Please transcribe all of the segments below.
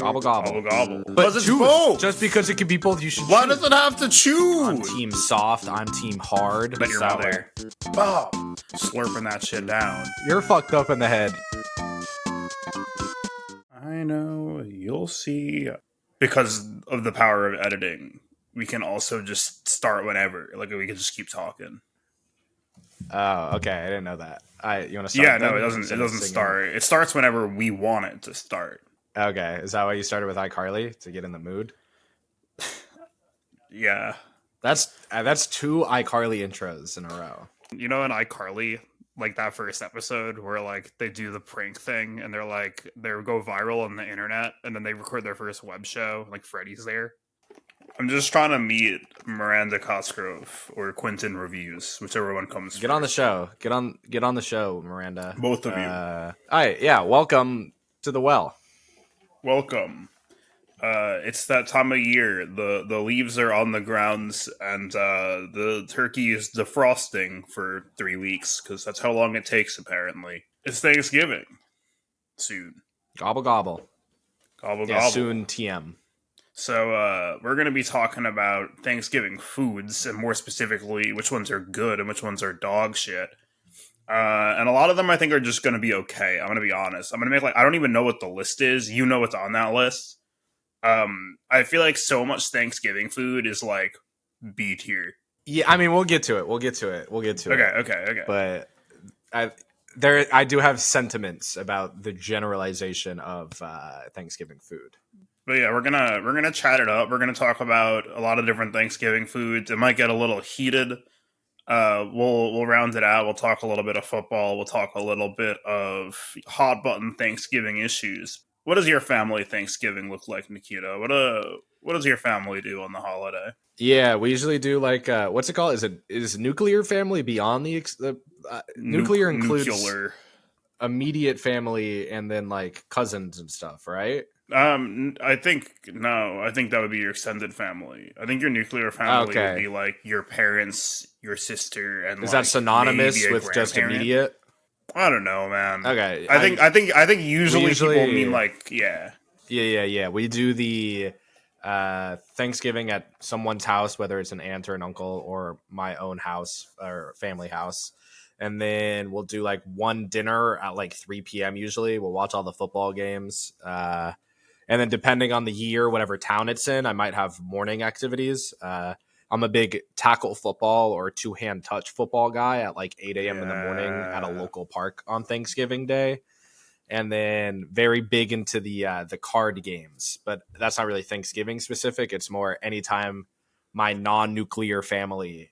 Gobble gobble. Gobble gobble. But Because it's choose. both. Just because it can be both, you should Why choose. does it have to choose? I'm team soft. I'm team hard. Then your So, mother. Bob. Slurping that shit down. You're fucked up in the head. I know. You'll see. Because of the power of editing, we can also just start whenever. Like, we can just keep talking. Oh, okay. I didn't know that. You want to start? Yeah, no, then? it doesn't. It doesn't Singing? start. It starts whenever we want it to start. Okay. Is that why you started with iCarly to get in the mood? Yeah. That's 2 iCarly intros in a row. You know, in iCarly, like that first episode where like they do the prank thing and they're like they go viral on the internet and then they record their first web show. Like Freddy's there. I'm just trying to meet Miranda Cosgrove or Quentin Reviews, whichever one comes. Get on the show. Get on the show, Miranda. Both of you. All right, yeah. Welcome to the well. Welcome. It's that time of year. The leaves are on the grounds, and the turkey is defrosting for 3 weeks because that's how long it takes. Apparently, it's Thanksgiving soon. Gobble gobble. Gobble Yeah, gobble. soon TM. So we're going to be talking about Thanksgiving foods, and more specifically, which ones are good and which ones are dog shit. And a lot of them I think are just going to be okay. I'm going to be honest. I'm going to make I don't even know what the list is. You know what's on that list. I feel like so much Thanksgiving food is like B tier. Yeah, I mean, we'll get to it. Okay. But I do have sentiments about the generalization of Thanksgiving food. But yeah, we're gonna chat it up. We're gonna talk about a lot of different Thanksgiving foods. It might get a little heated. We'll round it out. We'll talk a little bit of football. We'll talk a little bit of hot button Thanksgiving issues. What does your family Thanksgiving look like, Nikita? What does your family do on the holiday? Yeah, we usually do like what's it called? Is nuclear family beyond the nuclear includes nuclear. Immediate family and then like cousins and stuff, right? I think that would be your extended family. I think your nuclear family would be like your parents, your sister, and is that synonymous with just immediate? I don't know, man. Okay, I think usually people mean like yeah. We do the Thanksgiving at someone's house, whether it's an aunt or an uncle or my own house or family house. And then we'll do like one dinner at like 3 p.m. usually. We'll watch all the football games. And then depending on the year, whatever town it's in, I might have morning activities. I'm a big tackle football or two-hand touch football guy at like 8 a.m. in the morning at a local park on Thanksgiving Day. And then very big into the card games. But that's not really Thanksgiving specific. It's more anytime my non-nuclear family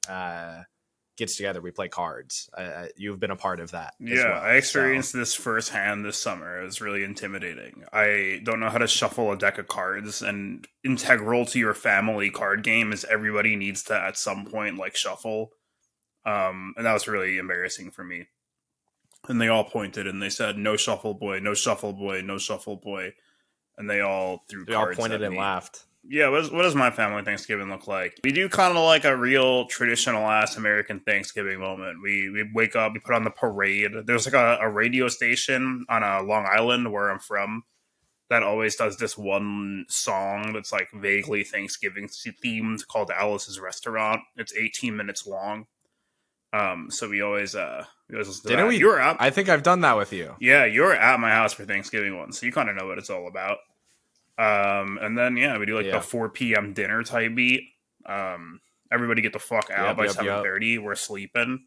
gets together, we play cards. You've been a part of that. Yeah, as well. I experienced this firsthand this summer. It was really intimidating. I don't know how to shuffle a deck of cards, and integral to your family card game is everybody needs to at some point like shuffle. And that was really embarrassing for me. And they all pointed and they said, "No shuffle boy, no shuffle boy, no shuffle boy," and they all threw cards. They all pointed and laughed. Yeah, what does my family Thanksgiving look like? We do kind of like a real traditional ass American Thanksgiving moment. We wake up, we put on the parade. There's like a radio station on Long Island where I'm from that always does this one song that's like vaguely Thanksgiving themed called Alice's Restaurant. It's 18 minutes long. So we always listen to that. You were at, I think I've done that with you. Yeah, you were at my house for Thanksgiving once, so you kind of know what it's all about. And then we do like the 4 p.m. dinner type beat. Everybody get the fuck out by 7:30. We're sleeping.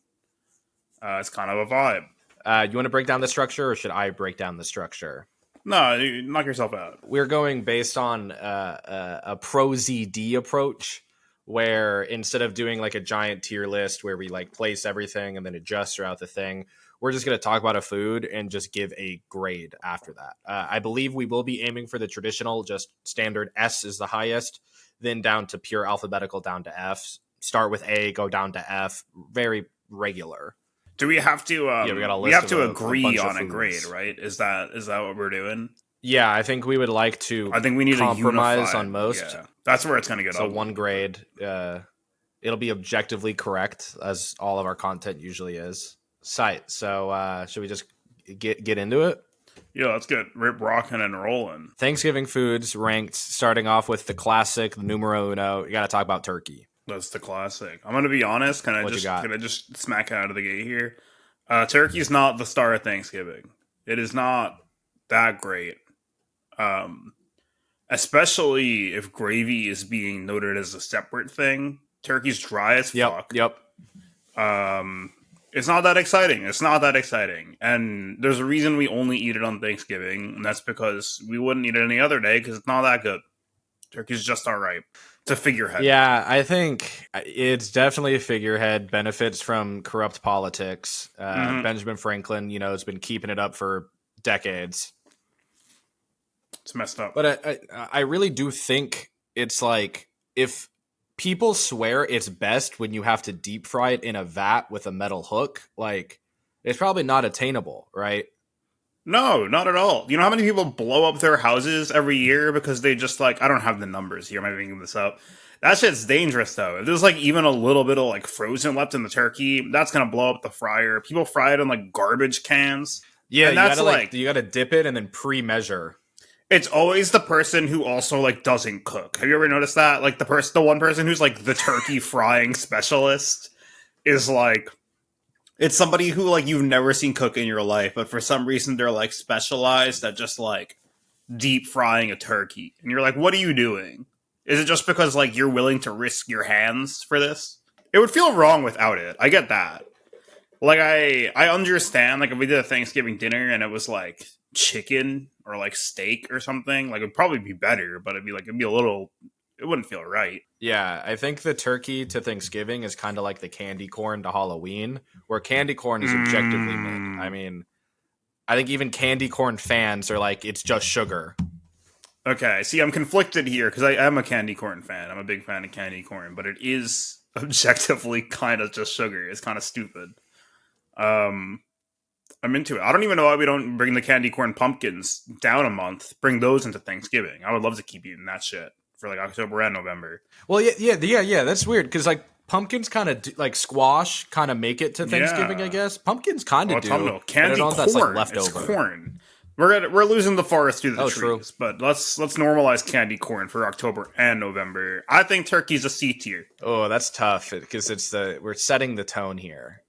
It's kind of a vibe. You want to break down the structure, or should I break down the structure? No, you knock yourself out. We're going based on a pro ZD approach, where instead of doing like a giant tier list where we like place everything and then adjust throughout the thing, we're just going to talk about a food and just give a grade after that. I believe we will be aiming for the traditional, just standard S is the highest, then down to pure alphabetical, down to F. Start with A, go down to F. Very regular. Do we have to? We have to agree on a grade, right? Is that what we're doing? Yeah, I think we would like to. I think we need compromise on most. Yeah. That's where it's going to get. So one grade. It'll be objectively correct, as all of our content usually is. So should we just get into it? Yeah, let's get rip rocking and rolling. Thanksgiving foods ranked, starting off with the classic, the numero uno. You got to talk about turkey. That's the classic. I'm gonna be honest. Can I What you just got? can I just smack it out of the gate here? Turkey's not the star of Thanksgiving. It is not that great. Um, Especially if gravy is being noted as a separate thing. Turkey's dry as Yep, fuck. yep. Um, it's not that exciting. It's not that exciting. And there's a reason we only eat it on Thanksgiving, and that's because we wouldn't eat it any other day because it's not that good. Turkey's just all right. It's a figurehead. Yeah, I think it's definitely a figurehead. Benefits from corrupt politics. Mm-hmm. Benjamin Franklin, has been keeping it up for decades. It's messed up. But I really do think it's like if people swear it's best when you have to deep fry it in a vat with a metal hook, like it's probably not attainable, right? No, not at all. You know how many people blow up their houses every year because they just like, I don't have the numbers here. I'm making this up. That shit's dangerous though. If there's like even a little bit of like frozen left in the turkey, that's gonna blow up the fryer. People fry it in like garbage cans. Yeah, and that's you gotta dip it and then pre-measure. It's always the person who also like doesn't cook. Have you ever noticed that? Like the one person who's like the turkey frying specialist is like, it's somebody who like you've never seen cook in your life, but for some reason they're like specialized at just like deep frying a turkey. And you're like, what are you doing? Is it just because like you're willing to risk your hands for this? It would feel wrong without it. I get that. Like I understand like if we did a Thanksgiving dinner and it was like chicken or like steak or something, like it'd probably be better, but it'd be a little, it wouldn't feel right. Yeah, I think the turkey to Thanksgiving is kind of like the candy corn to Halloween, where candy corn is objectively mid. I mean, I think even candy corn fans are like, it's just sugar. Okay, see, I'm conflicted here because I am a candy corn fan. I'm a big fan of candy corn, but it is objectively kind of just sugar. It's kind of stupid. I'm into it. I don't even know why we don't bring the candy corn pumpkins down a month. Bring those into Thanksgiving. I would love to keep eating that shit for like October and November. Well, yeah. That's weird because like pumpkins kind of like squash kind of make it to Thanksgiving. Yeah. I guess pumpkins kind of do. Candy corn. That's like leftover. It's corn. We're losing the forest through the trees, true. But let's normalize candy corn for October and November. I think turkey's a C tier. Oh, that's tough because we're setting the tone here.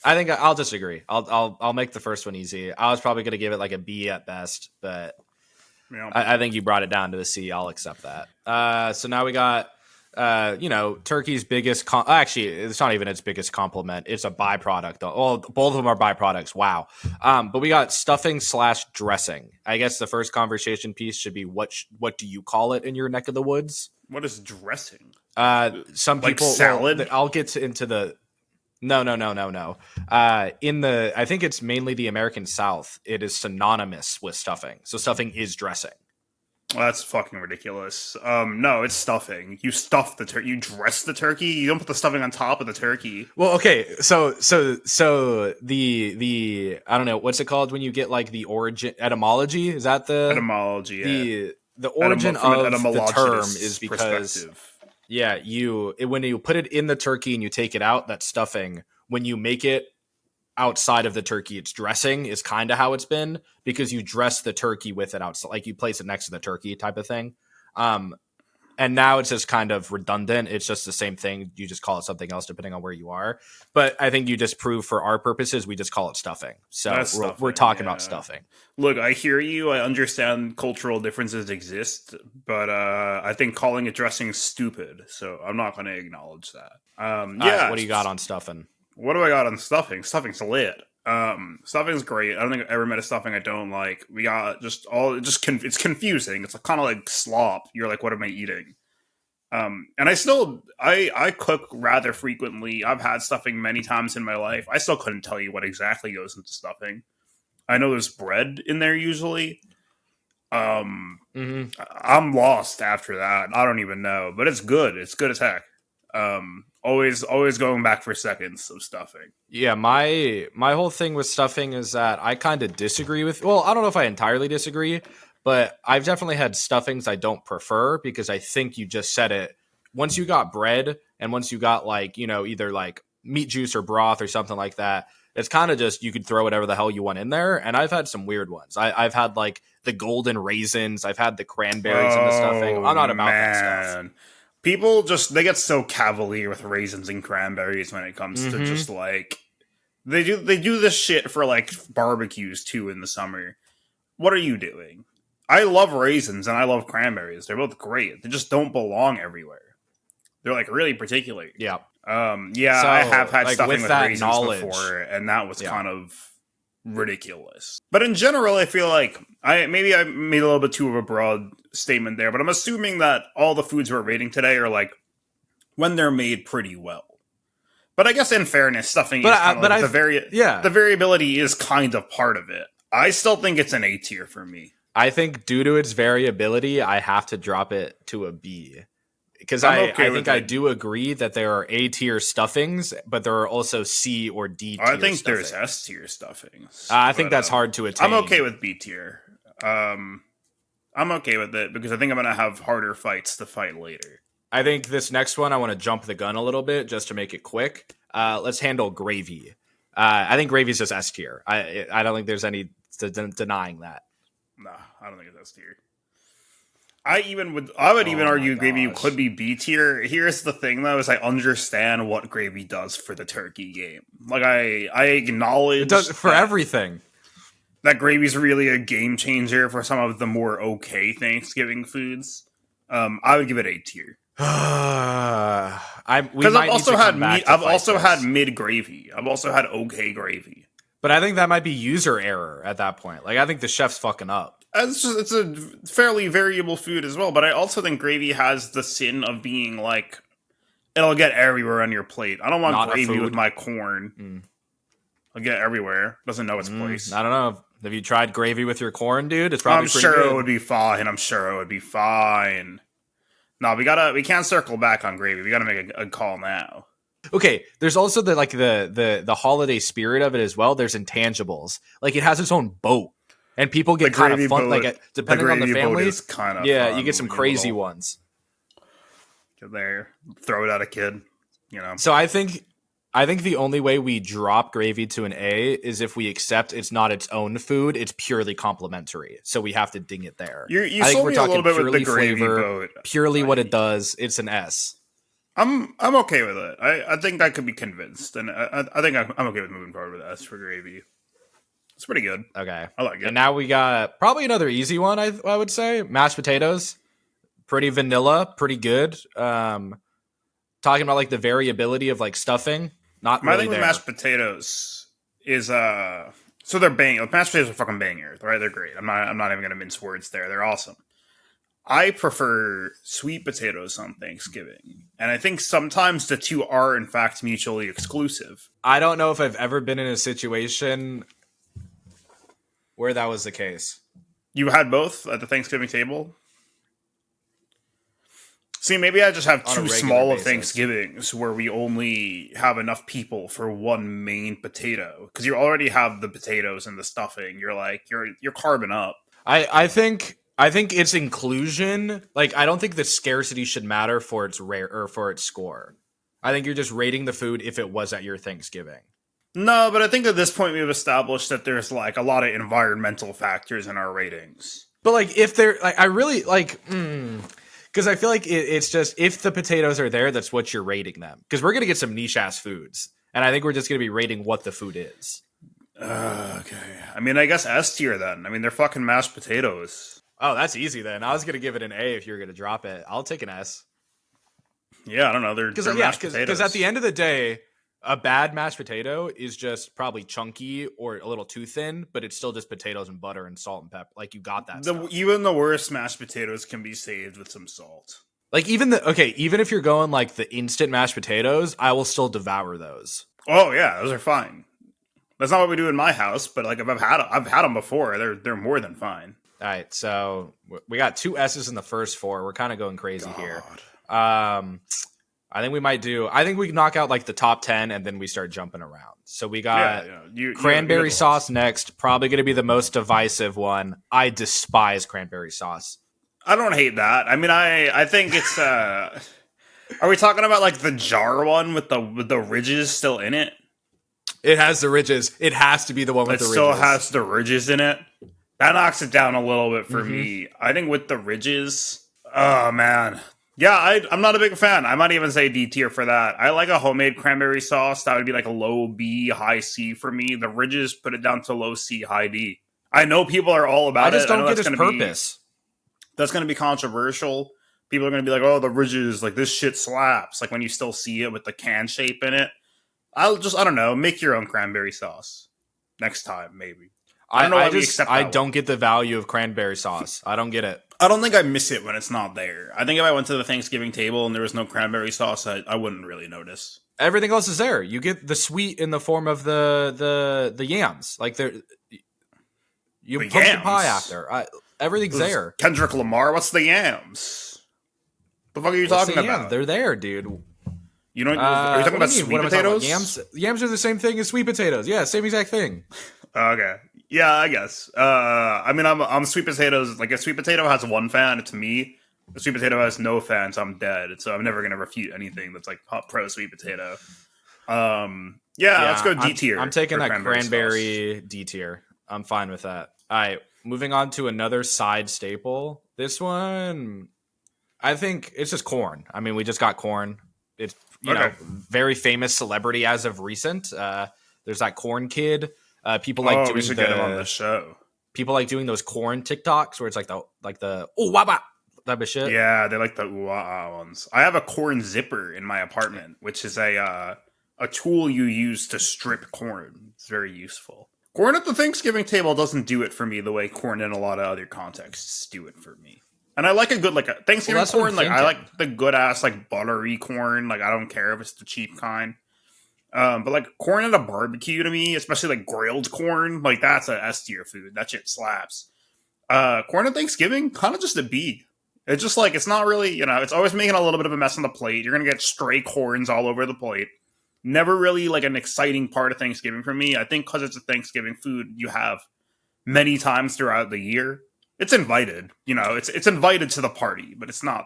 I think I'll disagree. I'll make the first one easy. I was probably going to give it like a B at best, but yeah. I think you brought it down to the C. I'll accept that. So now we got, turkey's biggest. Actually, it's not even its biggest compliment. It's a byproduct. Well, both of them are byproducts. Wow. But we got stuffing / dressing. I guess the first conversation piece should be what do you call it in your neck of the woods? What is dressing? Some like people. salad. Well, I'll get into the. No. I think it's mainly the American South. It is synonymous with stuffing. So stuffing is dressing. Well, that's fucking ridiculous. No, it's stuffing. You stuff the turkey. You dress the turkey. You don't put the stuffing on top of the turkey. Well, okay. So the I don't know what's it called when you get like the origin etymology. Is that the etymology? The origin of the term is because. Yeah, when you put it in the turkey and you take it out, that's stuffing. When you make it outside of the turkey, it's dressing is kind of how it's been because you dress the turkey with it outside, like you place it next to the turkey type of thing. And now it's just kind of redundant. It's just the same thing. You just call it something else depending on where you are. But I think you just prove for our purposes, we just call it stuffing. So we're talking about stuffing. Look, I hear you. I understand cultural differences exist, but I think calling it dressing is stupid. So I'm not going to acknowledge that. What do you got on stuffing? What do I got on stuffing? Stuffing's lit. Stuffing's great. I don't think I've ever met a stuffing I don't like. We got it's confusing. It's kind of like slop. You're like, what am I eating? And I cook rather frequently. I've had stuffing many times in my life. I still couldn't tell you what exactly goes into stuffing. I know there's bread in there usually. I'm lost after that. I don't even know, but it's good. It's good as heck. Always going back for seconds of stuffing. Yeah, my whole thing with stuffing is that I kind of disagree with. Well, I don't know if I entirely disagree, but I've definitely had stuffings I don't prefer because I think you just said it. Once you got bread and once you got like either like meat juice or broth or something like that, It's kind of just you could throw whatever the hell you want in there. And I've had some weird ones. I've had like the golden raisins. I've had the cranberries in the stuffing. I'm not about that stuff. People they get so cavalier with raisins and cranberries when it comes to just like they do this shit for like barbecues too in the summer. What are you doing? I love raisins and I love cranberries. They're both great. They just don't belong everywhere. They're like really particular. Yeah. So, I have had like, stuffing with raisins before, and that was kind of ridiculous. But in general, I feel like I made a little bit too of a broad statement there, but I'm assuming that all the foods we're rating today are like when they're made pretty well. But I guess in fairness, stuffing is kind of like the variability is kind of part of it. I still think it's an A tier for me. I think due to its variability, I have to drop it to a B. Because I think I do agree that there are A tier stuffings, but there are also C or D tier I think stuffings. There's S tier stuffings. I think that's hard to attain. I'm okay with B tier. I'm okay with it because I think I'm going to have harder fights to fight later. I think this next one, I want to jump the gun a little bit just to make it quick. Let's handle gravy. I think gravy is just S tier. I don't think there's any denying that. No, I don't think it's S tier. I would even argue gravy could be B tier. Here's the thing though, is I understand what gravy does for the turkey game. Like I acknowledge it does for everything. That gravy's really a game changer for some of the more okay Thanksgiving foods. I would give it A tier. Because I've also had mid gravy. I've also had okay gravy. But I think that might be user error at that point. Like I think the chef's fucking up. It's a fairly variable food as well, but I also think gravy has the sin of being like it'll get everywhere on your plate. I don't want not gravy with my corn. It'll get everywhere. Doesn't know its place. I don't know. Have you tried gravy with your corn, dude? It's probably pretty good. It would be fine. I'm sure it would be fine. No, we can't circle back on gravy. We gotta make a call now. Okay, there's also the holiday spirit of it as well. There's intangibles. Like it has its own boat. And people get kind of fun, like depending on the family. Kind of you get some crazy ones. Get there, throw it at a kid, you know. So I think the only way we drop gravy to an A is if we accept it's not its own food; it's purely complimentary. So we have to ding it there. I think we're talking purely flavor, purely what it does. It's an S. I'm okay with it. I think I could be convinced, and I think I'm okay with moving forward with S for gravy. It's pretty good. Okay. I like it. And now we got probably another easy one, I would say. Mashed potatoes. Pretty vanilla. Pretty good. Talking about like the variability of like stuffing. Not my really thing with there. Mashed potatoes is so they're bangers. Mashed potatoes are fucking bangers, right? They're great. I'm not even gonna mince words there. They're awesome. I prefer sweet potatoes on Thanksgiving. And I think sometimes the two are in fact mutually exclusive. I don't know if I've ever been in a situation where that was the case. You had both at the Thanksgiving table? See, maybe I just have too small of Thanksgivings where we only have enough people for one main potato. Because you already have the potatoes and the stuffing. You're carbing up. I think its inclusion, like I don't think the scarcity should matter for its rare or for its score. I think you're just rating the food if it was at your Thanksgiving. No, but I think at this point we've established that there's like a lot of environmental factors in our ratings. But like if they're like, I really like, because I feel like it's just if the potatoes are there, that's what you're rating them. Because we're gonna get some niche ass foods, and I think we're just gonna be rating what the food is. Okay, I mean, I guess S tier then. I mean, they're fucking mashed potatoes. Oh, that's easy then. I was gonna give it an A if you were gonna drop it. I'll take an S. Yeah, I don't know. They're mashed potatoes. Because at the end of the day, a bad mashed potato is just probably chunky or a little too thin, but it's still just potatoes and butter and salt and pepper. Like you got that stuff. Even the worst mashed potatoes can be saved with some salt. Like even if you're going like the instant mashed potatoes, I will still devour those. Oh yeah, those are fine. That's not what we do in my house, but like if I've had them before, they're more than fine. All right, so we got 2 S's in the first 4. We're kind of going crazy here. I think we knock out like the top 10 and then we start jumping around. So we got cranberry sauce next. Probably going to be the most divisive one. I despise cranberry sauce. I don't hate that. I mean, I think it's. Are we talking about like the jar one with the ridges still in it? It has the ridges. It has to be the one with It the ridges. still has the ridges in it. That knocks it down a little bit for me. I think with the ridges, oh man. Yeah, I'm not a big fan. I might even say D tier for that. I like a homemade cranberry sauce. That would be like a low B, high C for me. The ridges put it down to low C, high D. I know people are all about it. I just don't get its purpose. That's going to be controversial. People are going to be like, oh, the ridges, like this shit slaps. Like when you still see it with the can shape in it. I don't know, make your own cranberry sauce next time, maybe. I don't get the value of cranberry sauce. I don't get it. I don't think I miss it when it's not there. I think if I went to the Thanksgiving table and there was no cranberry sauce, I wouldn't really notice. Everything else is there. You get the sweet in the form of the yams. Like you pumpkin pie after. Everything's there. Kendrick Lamar, what's the yams? The fuck are you talking about? They're there, dude. You know, are you talking about sweet potatoes? Yams are the same thing as sweet potatoes. Yeah, same exact thing. Okay. Yeah, I guess. I mean, I'm sweet potatoes. Like, if sweet potato has one fan, it's me. A sweet potato has no fans, I'm dead. So I'm never gonna refute anything that's like pro sweet potato. Let's go D tier. I'm taking that cranberry D tier. I'm fine with that. All right, moving on to another side staple. This one, I think it's just corn. I mean, we just got corn. It's you know, very famous celebrity as of recent. There's that corn kid. People like doing get him on the show. People like doing those corn TikToks where it's like the oh waba type of shit. Yeah, they like the ones. I have a corn zipper in my apartment, which is a tool you use to strip corn. It's very useful. Corn at the Thanksgiving table doesn't do it for me the way corn in a lot of other contexts do it for me. And I like a good Thanksgiving corn. Like I like the good ass like buttery corn. Like I don't care if it's the cheap kind. But like corn at a barbecue to me, especially like grilled corn, like that's a S tier food. That shit slaps. Corn at Thanksgiving, kind of just a B. It's just like, it's not really, it's always making a little bit of a mess on the plate. You're going to get stray corns all over the plate. Never really like an exciting part of Thanksgiving for me. I think because it's a Thanksgiving food you have many times throughout the year. It's invited, it's invited to the party, but it's not,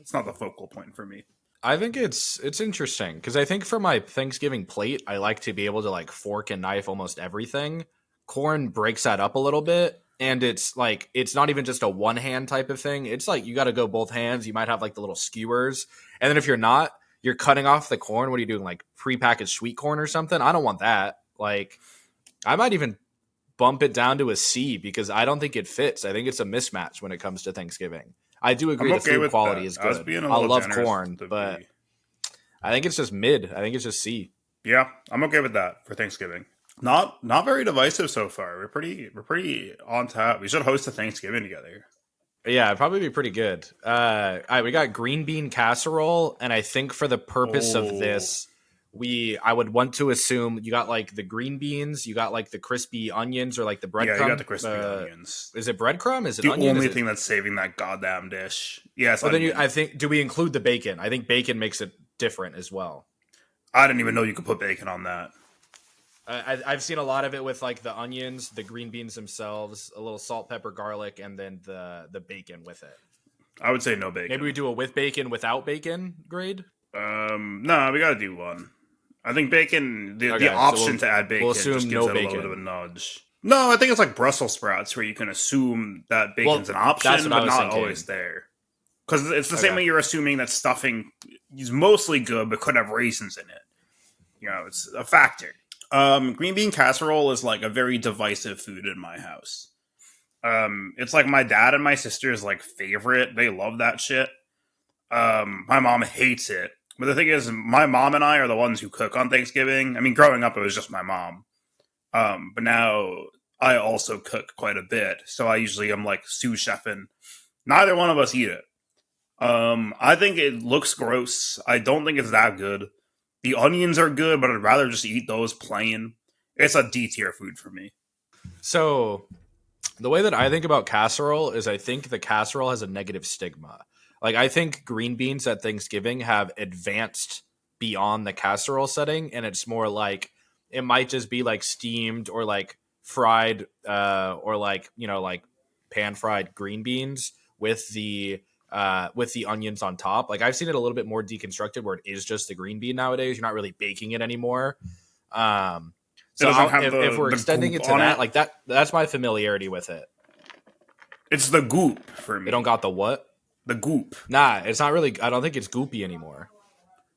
it's not the focal point for me. I think it's interesting because I think for my Thanksgiving plate, I like to be able to like fork and knife almost everything. Corn breaks that up a little bit, and it's like it's not even just a one hand type of thing. It's like you got to go both hands. You might have like the little skewers, and then if you're not, you're cutting off the corn. What are you doing? Like prepackaged sweet corn or something? I don't want that. Like I might even bump it down to a C because I don't think it fits. I think it's a mismatch when it comes to Thanksgiving. I do agree the food quality is good. I love corn, but I think it's just mid. I think it's just C. Yeah, I'm okay with that for Thanksgiving. Not very divisive so far. We're pretty on top. We should host a Thanksgiving together. Yeah, it'd probably be pretty good. All right, we got green bean casserole, and I think for the purpose of this, I would want to assume you got like the green beans, you got like the crispy onions or like the breadcrumb. Yeah, you got the crispy onions. Is it breadcrumb? Is it the onion? only thing that's saving that goddamn dish? Yes. Well, then I think, do we include the bacon? I think bacon makes it different as well. I didn't even know you could put bacon on that. I've seen a lot of it with like the onions, the green beans themselves, a little salt, pepper, garlic, and then the bacon with it. I would say no bacon. Maybe we do a with bacon, without bacon grade. No, we got to do one. I think bacon, the option to add bacon just gives it a little bit of a nudge. No, I think it's like Brussel sprouts where you can assume that bacon's an option, but not always there. Because it's the same way you're assuming that stuffing is mostly good, but could have raisins in it. It's a factor. Green bean casserole is like a very divisive food in my house. It's like my dad and my sister's like favorite. They love that shit. My mom hates it. But the thing is, my mom and I are the ones who cook on Thanksgiving. I mean, growing up, it was just my mom. But now I also cook quite a bit. So I usually am like sous chefing. Neither one of us eat it. I think it looks gross. I don't think it's that good. The onions are good, but I'd rather just eat those plain. It's a D tier food for me. So the way that I think about casserole is I think the casserole has a negative stigma. Like, I think green beans at Thanksgiving have advanced beyond the casserole setting, and it's more like it might just be like steamed or like fried or like, like pan fried green beans with the onions on top. Like, I've seen it a little bit more deconstructed where it is just the green bean nowadays. You're not really baking it anymore. It So doesn't have if we're the extending goop it to on that, like that's my familiarity with it. It's the goop for me. It don't got the what? The goop. Nah, it's not really. I don't think it's goopy anymore.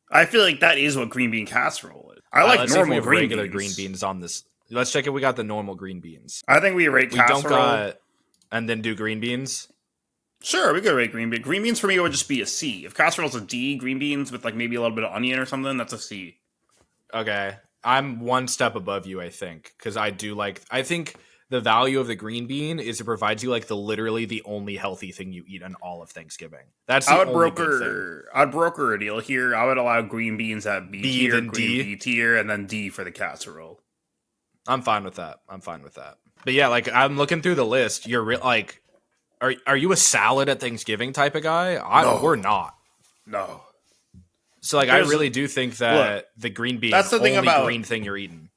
I feel like that is what green bean casserole is. I All right, like let's see if we normal have green regular beans. green beans on this. Let's check if we got the normal green beans. I think we rate We casserole. don't got, and then do green beans. Sure, we could rate green beans. Green beans for me would just be a C. If casserole's a D, green beans with like maybe a little bit of onion or something, that's a C. Okay, I'm one step above you, I think, because I do like. I think the value of the green bean is it provides you like literally the only healthy thing you eat on all of Thanksgiving. That's the only good thing. I'd broker a deal here. I would allow green beans at B tier, then green D? B tier, and then D for the casserole. I'm fine with that. But yeah, like I'm looking through the list. You're like, are you a salad at Thanksgiving type of guy? No. We're not. No. So like, I really do think that the green bean that's the thing only about green thing you're eating.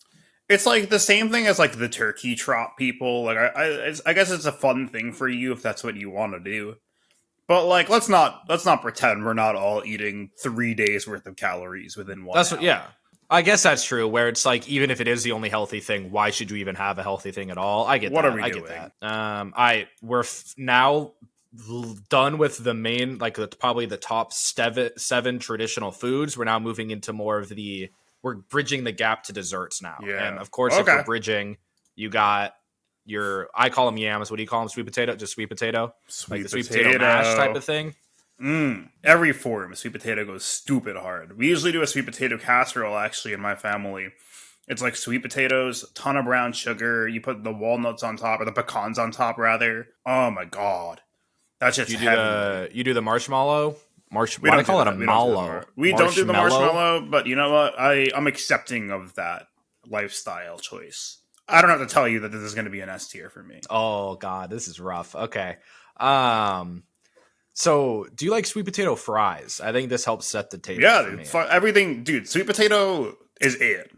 It's like the same thing as like the turkey trot people. Like I guess it's a fun thing for you if that's what you want to do. But like, let's not pretend we're not all eating 3 days worth of calories within 1 hour. Yeah. I guess that's true. Where it's like, even if it is the only healthy thing, why should you even have a healthy thing at all? I get what that. Are we doing? Get that. We're now done with the main, like probably the top seven traditional foods. We're now moving into more of we're bridging the gap to desserts now. Yeah. And of course, if we're bridging, you got I call them yams. What do you call them? Sweet potato? Just sweet potato? Sweet the sweet potato mash type of thing? Every form of sweet potato goes stupid hard. We usually do a sweet potato casserole, actually, in my family. It's like sweet potatoes, a ton of brown sugar. You put the walnuts on top, or the pecans on top, rather. Oh my god. That's just heavy. You do the marshmallow? Why do I call it a mallow? We don't do the marshmallow, but you know what? I'm accepting of that lifestyle choice. I don't have to tell you that this is going to be an S tier for me. Oh god, this is rough. Okay. So do you like sweet potato fries? I think this helps set the table. Yeah, everything, dude. Sweet potato is it.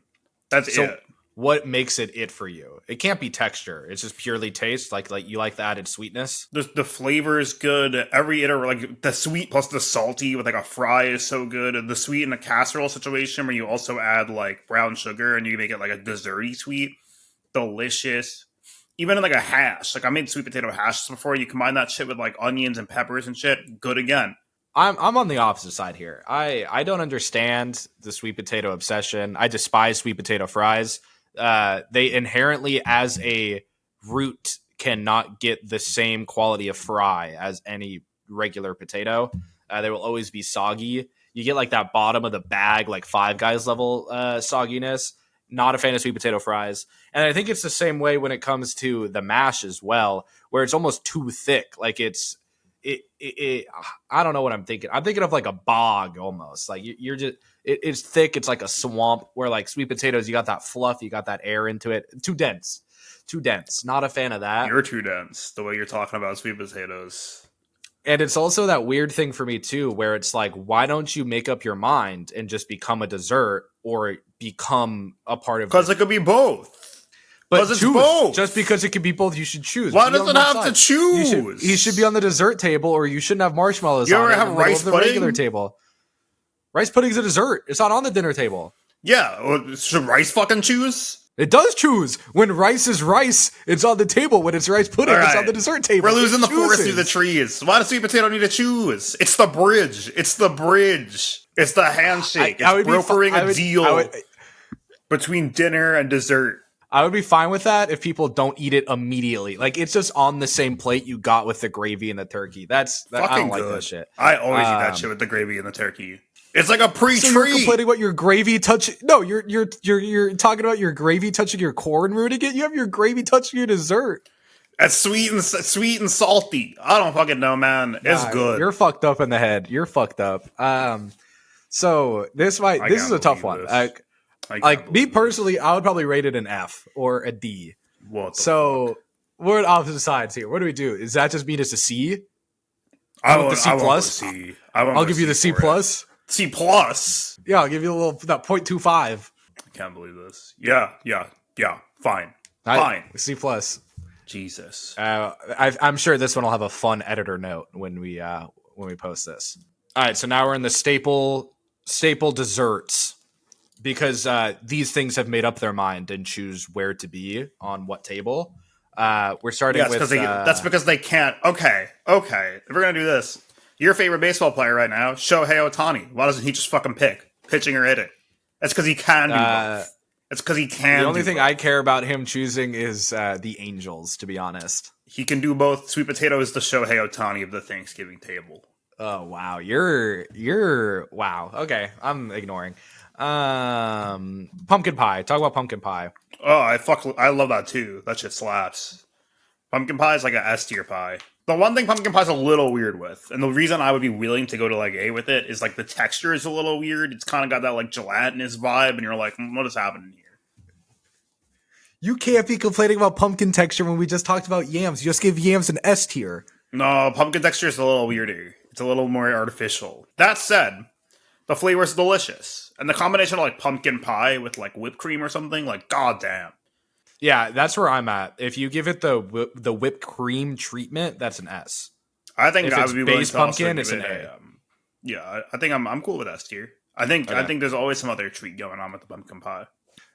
That's it. What makes it for you? It can't be texture. It's just purely taste. Like you like the added sweetness. The flavor is good. Like the sweet plus the salty with like a fry is so good. The sweet in a casserole situation where you also add like brown sugar and you make it like a desserty sweet. Delicious. Even in like a hash. Like I made sweet potato hashes before. You combine that shit with like onions and peppers and shit. Good again. I'm on the opposite side here. I don't understand the sweet potato obsession. I despise sweet potato fries. They inherently, as a root, cannot get the same quality of fry as any regular potato. They will always be soggy. You get like that bottom of the bag, like Five Guys level sogginess. Not a fan of sweet potato fries. And I think it's the same way when it comes to the mash as well, where it's almost too thick. Like I don't know what I'm thinking. I'm thinking of like a bog almost. Like you're just, it's thick. It's like a swamp where like sweet potatoes, you got that fluff, you got that air into it. Too dense. Not a fan of that. You're too dense the way you're talking about sweet potatoes. And it's also that weird thing for me too, where it's like, why don't you make up your mind and just become a dessert or become a part of? Because it could be both. But it's both. Just because it can be both, you should choose. Why does it have to choose? You should be on the dessert table, or you shouldn't have marshmallows. You ever have rice pudding? The regular table. Rice pudding's a dessert. It's not on the dinner table. Yeah, should rice fucking choose? It does choose. When rice is rice, it's on the table. When it's rice pudding, it's on the dessert table. We're losing the forest through the trees. Why does sweet potato need to choose? It's the bridge. It's the handshake. It's brokering a deal between dinner and dessert. I would be fine with that if people don't eat it immediately. Like, it's just on the same plate you got with the gravy and the turkey. I don't like that shit. I always eat that shit with the gravy and the turkey. It's like a pre-treat. So you're complaining about your gravy touching? No, you're talking about your gravy touching your core and ruining it. You have your gravy touching your dessert. That's sweet and salty. I don't fucking know, man. It's good. You're fucked up in the head. You're fucked up. So this is a tough one. Like me personally, I would probably rate it an F or a D. Fuck? We're at opposite sides here. What do we do? Is that just mean it's a C? I want the C plus. I'll give you the C plus. C plus. Yeah, I'll give you that 0.25. I can't believe this. Yeah. Fine. C plus. Jesus. I'm sure this one will have a fun editor note when we post this. All right, so now we're in the staple desserts. because these things have made up their mind and choose where to be on what table. We're starting with... that's because they can't. Okay. If we're going to do this, your favorite baseball player right now, Shohei Ohtani. Why doesn't he just fucking pick? Pitching or hitting? That's because he can do both. It's because he can. The only thing I care about him choosing is the Angels, to be honest. He can do both. Sweet potato is the Shohei Ohtani of the Thanksgiving table. Oh wow, you're wow. Okay, I'm ignoring. Pumpkin pie. Talk about pumpkin pie. Oh, I love that too. That shit slaps. Pumpkin pie is like an S tier pie. The one thing pumpkin pie is a little weird with, and the reason I would be willing to go to like A with it is like the texture is a little weird. It's kind of got that like gelatinous vibe, and you're like, what is happening here? You can't be complaining about pumpkin texture when we just talked about yams. You just give yams an S tier. No, pumpkin texture is a little weirder. It's a little more artificial. That said, the flavor is delicious, and the combination of like pumpkin pie with like whipped cream or something, like goddamn. Yeah, that's where I'm at. If you give it the whipped cream treatment, that's an S. I think if I it's would be base pumpkin, it's an A. Yeah, I think I'm cool with S tier. I think there's always some other treat going on with the pumpkin pie.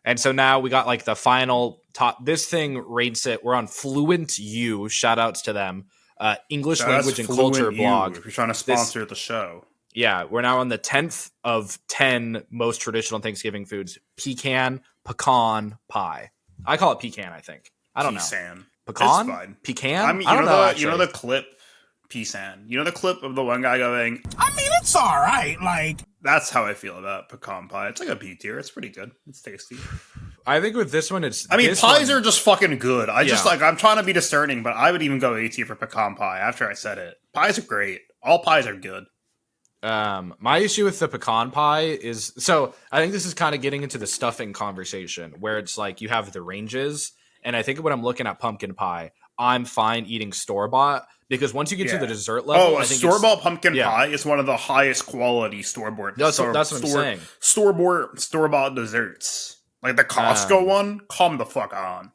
And so now we got like the final top. This thing rates it. We're on Fluent U. Shout outs to them. English language and culture blog. If you're trying to sponsor the show. Yeah, we're now on the 10th of 10 most traditional Thanksgiving foods. Pecan pie. I call it pecan, I think. I don't know. Pecan? It's fine. Pecan? I mean, you know the clip? Pecan. You know the clip of the one guy going, I mean, it's alright, like... That's how I feel about pecan pie. It's like a B tier. It's pretty good. It's tasty. I think with this one, pies are just fucking good. I'm trying to be discerning, but I would even go A tier for pecan pie after I said it. Pies are great. All pies are good. My issue with the pecan pie is, so I think this is kind of getting into the stuffing conversation where it's like you have the ranges, and I think when I'm looking at pumpkin pie, I'm fine eating store-bought because once you get to the dessert level, I think store-bought pumpkin pie is one of the highest quality store-bought. That's what I'm saying. Store-bought desserts. Like the Costco one, come the fuck on.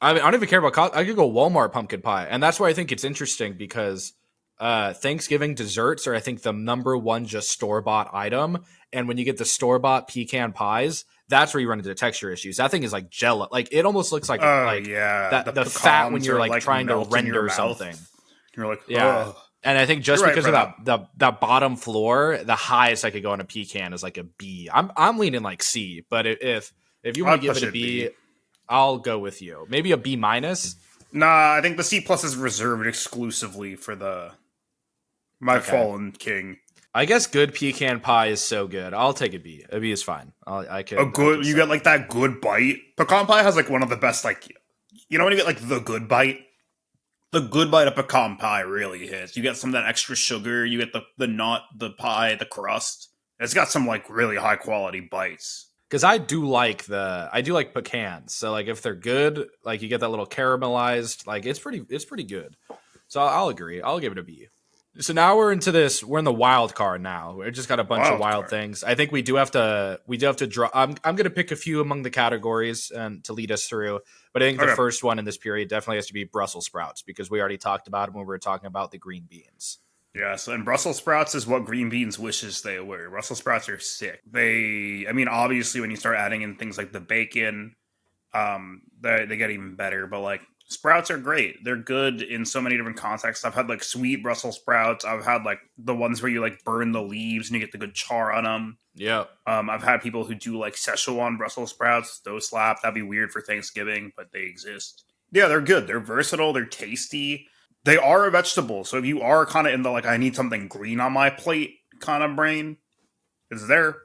I mean, I don't even care about Costco. I could go Walmart pumpkin pie, and that's why I think it's interesting because Thanksgiving desserts are, I think, the number one just store-bought item. And when you get the store-bought pecan pies, that's where you run into texture issues. That thing is like jello. Like, it almost looks like the fat when you're like trying to render something. You're like, yeah. ugh. And I think just because of that bottom floor, the highest I could go on a pecan is like a B. I'm leaning like C, but if you want to give it a B, I'll go with you. Maybe a B minus. Nah, I think the C plus is reserved exclusively for my fallen king. I guess good pecan pie is so good. I'll take a B. A B is fine. You get like that good bite. Pecan pie has like one of the best, like, you know when you get like the good bite? The good bite of pecan pie really hits. You get some of that extra sugar. You get the nut, the pie, the crust. It's got some like really high quality bites. Because I do like pecans. So like if they're good, like you get that little caramelized, like it's pretty good. So I'll agree. I'll give it a B. So now we're in the wild card now. We just got a bunch of wild things. I think we do have to draw. I'm going to pick a few among the categories and to lead us through. But I think the first one in this period definitely has to be Brussels sprouts because we already talked about it when we were talking about the green beans. Yes, and Brussels sprouts is what green beans wishes they were. Brussels sprouts are sick. Obviously when you start adding in things like the bacon, they get even better. But like, sprouts are great. They're good in so many different contexts. I've had like sweet Brussels sprouts. I've had like the ones where you like burn the leaves and you get the good char on them. Yeah. I've had people who do like Szechuan Brussels sprouts. Those slap. That'd be weird for Thanksgiving, but they exist. Yeah, they're good. They're versatile. They're tasty. They are a vegetable. So if you are kind of in the like, I need something green on my plate kind of brain, it's there.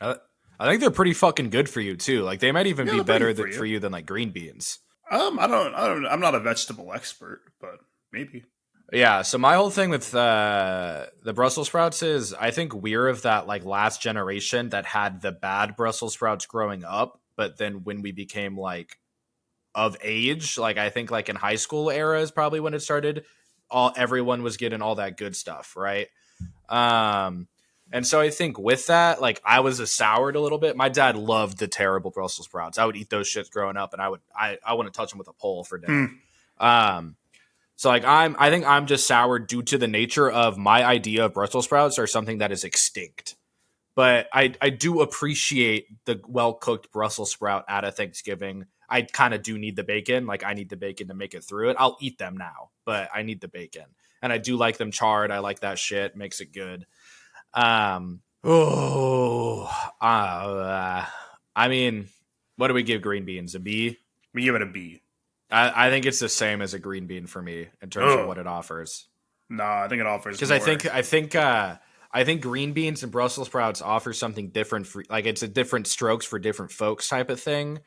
I think they're pretty fucking good for you too. Like they might even be better for you than like green beans. I'm not a vegetable expert, but maybe. Yeah, so my whole thing with the Brussels sprouts is I think we're of that like last generation that had the bad Brussels sprouts growing up, but then when we became like of age, like I think like in high school era is probably when it started, everyone was getting all that good stuff, right? And so I think with that, like I was soured a little bit. My dad loved the terrible Brussels sprouts. I would eat those shits growing up, and I wouldn't touch them with a pole for dinner. So like I think I'm just soured due to the nature of my idea of Brussels sprouts are something that is extinct. But I do appreciate the well-cooked Brussels sprout at a Thanksgiving. I kind of do need the bacon. Like, I need the bacon to make it through it. I'll eat them now, but I need the bacon. And I do like them charred. I like that shit. Makes it good. I mean, what do we give green beans? A B? We give it a B. I think it's the same as a green bean for me in terms of what it offers. No, I think it offers because I think green beans and Brussels sprouts offer something different for like it's a different strokes for different folks type of thing.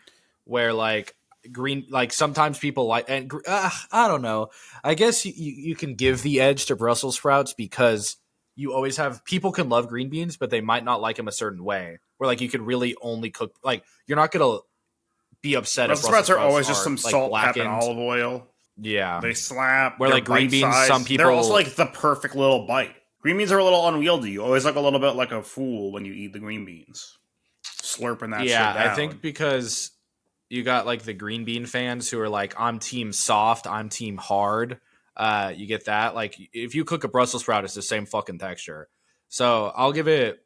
Where like green, like sometimes people like and I don't know. I guess you can give the edge to Brussels sprouts because you always have people can love green beans, but they might not like them a certain way. Where like you could really only cook like you're not gonna be upset. Brussels sprouts are always just some salt, pepper, and olive oil. Yeah, they slap. Where like green beans, some people they're also like the perfect little bite. Green beans are a little unwieldy. You always look a little bit like a fool when you eat the green beans, slurping that. Yeah, shit down. I think because you got like the green bean fans who are like, I'm team soft, I'm team hard. You get that? Like if you cook a Brussels sprout, it's the same fucking texture. So I'll give it.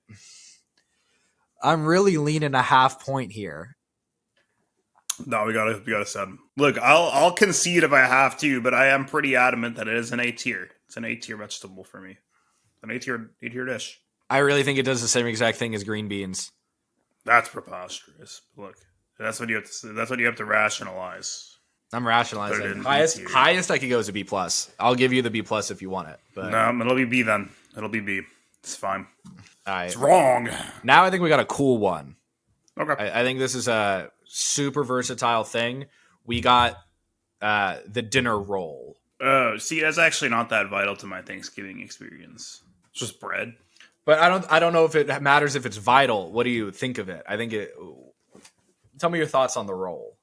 I'm really leaning a half point here. No, we gotta set them. Look, I'll concede if I have to, but I am pretty adamant that it is an A tier. It's an A tier vegetable for me. An A tier dish. I really think it does the same exact thing as green beans. That's preposterous. Look, that's what you have to rationalize. I'm rationalizing. Highest I could go is a B plus. I'll give you the B plus if you want it. But no, it'll be B then. It'll be B. It's fine. Right. It's wrong. Now I think we got a cool one. Okay. I think this is a super versatile thing. We got the dinner roll. See, that's actually not that vital to my Thanksgiving experience. It's just bread. But I don't know if it matters if it's vital. What do you think of it? I think it. Tell me your thoughts on the roll.